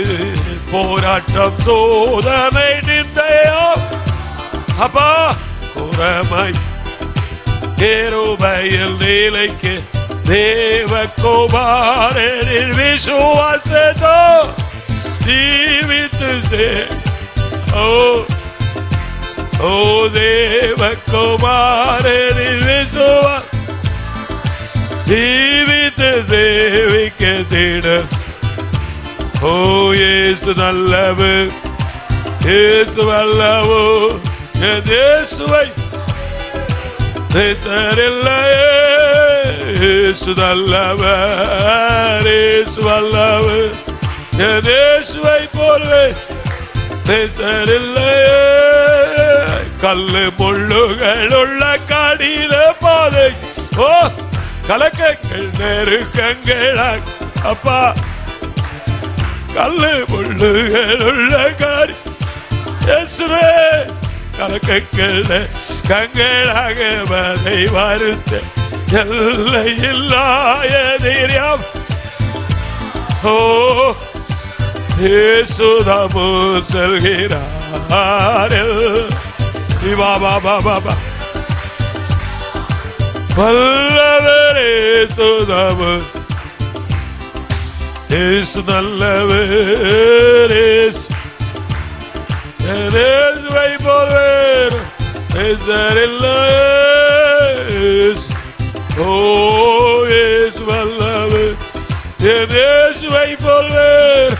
Speaker 1: போராட்டம் சோதனை நிந்தையா அப்பா, குறமாய் கேருபையில் நிலைக்கு தேவகுமாரனின் விசுவாசத்தோ ஜீவித்து ஓ ஓ தேவகுமாரனின் விசுவா ஜீவித்து சேவிக்க தேட. ஓ இயேசு நல்லவர், இயேசு வல்லவர், என் இயேசுவை இல்லையே. இயேசு நல்லவர், இயேசு வல்லவர், என் இயேசுவை போல்வே இல்லையே. கல்லு முள்ளுகள் உள்ள காடியில பாதை, ஓ கலக்கங்கள் நெருக்கங்கள் அப்பா. கல்லு முள்ளுகள் உள்ள காடி இயேசுவே, கலக்கங்கள் கங்களாக மதை வருத்த எல்லை இல்லாயதிரியம். ஓ இயேசுதாமு செல்கிறார். பாபா பாபா வல்லவரே சுதாமு. இயேசு நல்லவர், இயேசுவை போல்வே இல்லையே. ஓ இயேசு வல்லவர், என் இயேசுவை போல்வேர்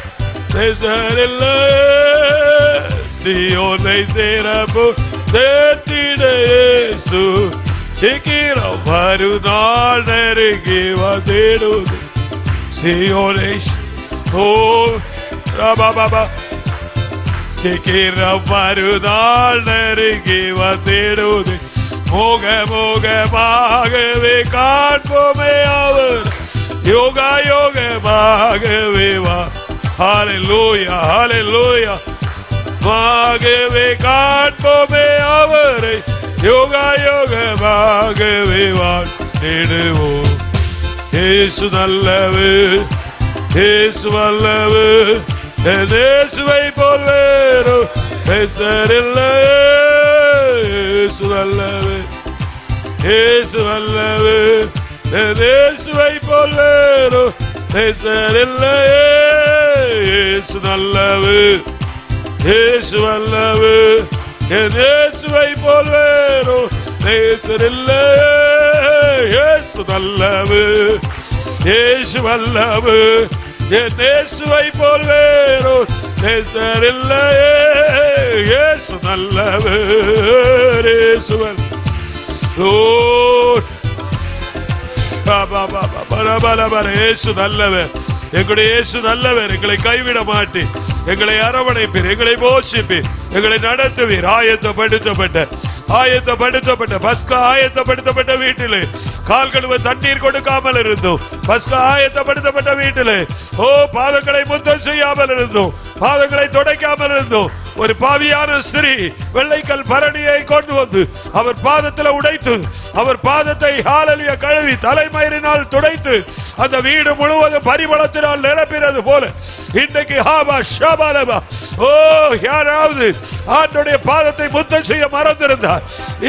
Speaker 1: நேசரில்லை. சீயோனை சேரப்போ சேர்த்திட இயேசு சீக்கிரம் மறுநாள் நெருங்கி வந்திடுது. சீயோனை ஓ ராபா சீக்கிரம் மறுநாள் நெருங்கி வந்திடுது. மோக மோகமாகவே காண்போமே அவர், யோகா யோகமாகவே வா. ஹல்லேலூயா ஹல்லேலூயா. மாகவே காண்போமே அவரை, யோகா யோகமாகவே வாழ்ந்திடுவோம். இயேசு நல்லவர், இயேசு வல்லவர், என் இயேசுவை போல் வேறு நேசரில்லை. இயேசு நல்லவர், இயேசு வல்லவர், என் இயேசுவை போல் வேறு நேசரில்லை. இயேசு நல்லவர், இயேசு வல்லவர், என் இயேசுவை போல் வேறு நேசரில்லை. இயேசு நல்லவர், இயேசு வல்லவர், என் இயேசுவை போல் வேறு நேசரில்லை. இயேசு நல்லவர், இயேசு இயேசு நல்லவர், எங்களுடைய இயேசு நல்லவர். எங்களை கைவிட மாட்டேன், எங்களை அரவணைப்பீர், எங்களை போஷிப்பீர், எங்களை நடத்துவீர். ஆயத்தப்படுத்தப்பட்ட பஸ்கா ஆயத்தப்படுத்தப்பட்ட வீட்டிலே கால் கழுவ தண்ணீர் கொடுக்காமல் இருந்தோம். பஸ்கா ஆயத்தப்படுத்தப்பட்ட வீட்டிலே ஓ பாதங்களை முத்தம் செய்யாமல் இருந்தோம், பாதங்களை துடைக்காமல் இருந்தோம். ஒரு பாவியான ஸ்திரீ வெள்ளைக்கல் பரணியை கொண்டு வந்து அவர் பாதத்தில் உடைத்து, அவர் பாதத்தை ஹalleluya கழுவி தலைமயிரினால் துடைத்து அந்த வீடு முழுவதும் பரிமளத்தினால் நிரப்பினது போல இன்றைக்கு ஹாபா ஷபாலபா ஓ யாராவது ஆண்டவருடைய பாதத்தை முத்தம் செய்ய மறந்திருந்தார்,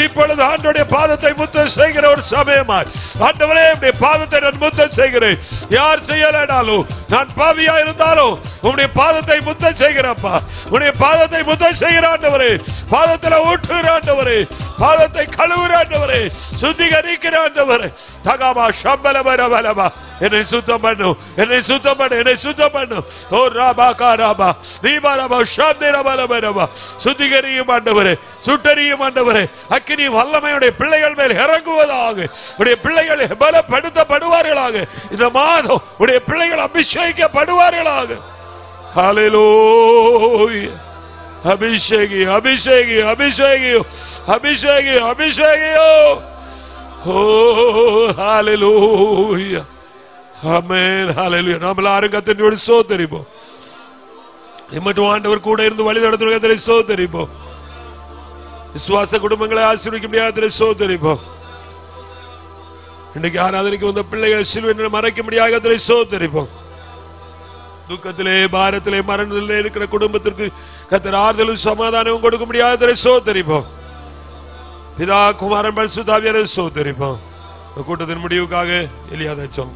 Speaker 1: இப்பொழுது ஆண்டவருடைய பாதத்தை முத்தம் செய்கிற ஒரு சமயமாய் ஆண்டவரே உம்முடைய பாதத்தை நான் முத்தம் செய்கிறேன். யார் செய்யலனாலும் நான் பாவியா இருந்தாலும் உம்முடைய பாதத்தை முத்தம் செய்கிறப்பா, உம்முடைய பாதத்தை முத்தம் செய்கிற ஆண்டவரே, பாதத்தில் ஊற்றுகிற ஆண்டவரே, பாதத்தை கழுவுகிற ஆண்டவரே, சுத்திகரிக்கிற ஆண்டவரே. தகாபா ஷம்பலபரபலபா என்னை சுத்தம் பண்ணு, என்னை சுத்தம் பண்ணு, என்னை சுத்தம் பண்ணு. ஓ ராபா காராபா தீபாரபா ஷாப்திரபலபரபா சுத்திகரியும் ஆண்டவரே, சுட்டரியும் ஆண்டவரே. அக்கினி வல்லமையுடைய பிள்ளைகள் மேல் இறங்குவதாக, உடைய பிள்ளைகள் பலப்படுத்தப்படுவார்களாக. இந்த மாதம் உடைய பிள்ளைகள் அபிஷேகிக்கப்படுவார்களாக. ஹல்லேலூயா. அபிஷேகி அபிஷேகி அபிஷேகி அபிஷேகி அபிஷேகியோ. ஓ ஹல்லேலூயா ஆமென் ஹல்லேலூயா. நாம் எல்லாரும் கர்த்தரோடு ஸ்தோத்திரிப்போம். இம்மட்டும் ஆண்டவர் கூட இருந்து வழி நடத்துகிற கர்த்தரை ஸ்தோத்திரிப்போம். விசுவாச குடும்பங்களை ஆசீர்வதிக்க முடியாத ஸ்தோத்திரிப்போம். இன்னைக்கு ஆராதனைக்கு வந்த பிள்ளைகளை சிலுவையிலே மறைக்க முடியாத கர்த்தரை ஸ்தோத்திரிப்போம். துக்கத்திலே பாரத்திலே மரணத்திலே இருக்கிற குடும்பத்திற்கு கர்த்தர் ஆறுதலும் சமாதானமும் கொடுக்க முடியாத ஸ்தோத்திரிப்போம். பிதா குமாரன் பரிசுத்த ஆவியானவரை ஸ்தோத்திரிப்போம். கூட்டத்தின் முடிவுக்காக எலியாதாச்சோம்.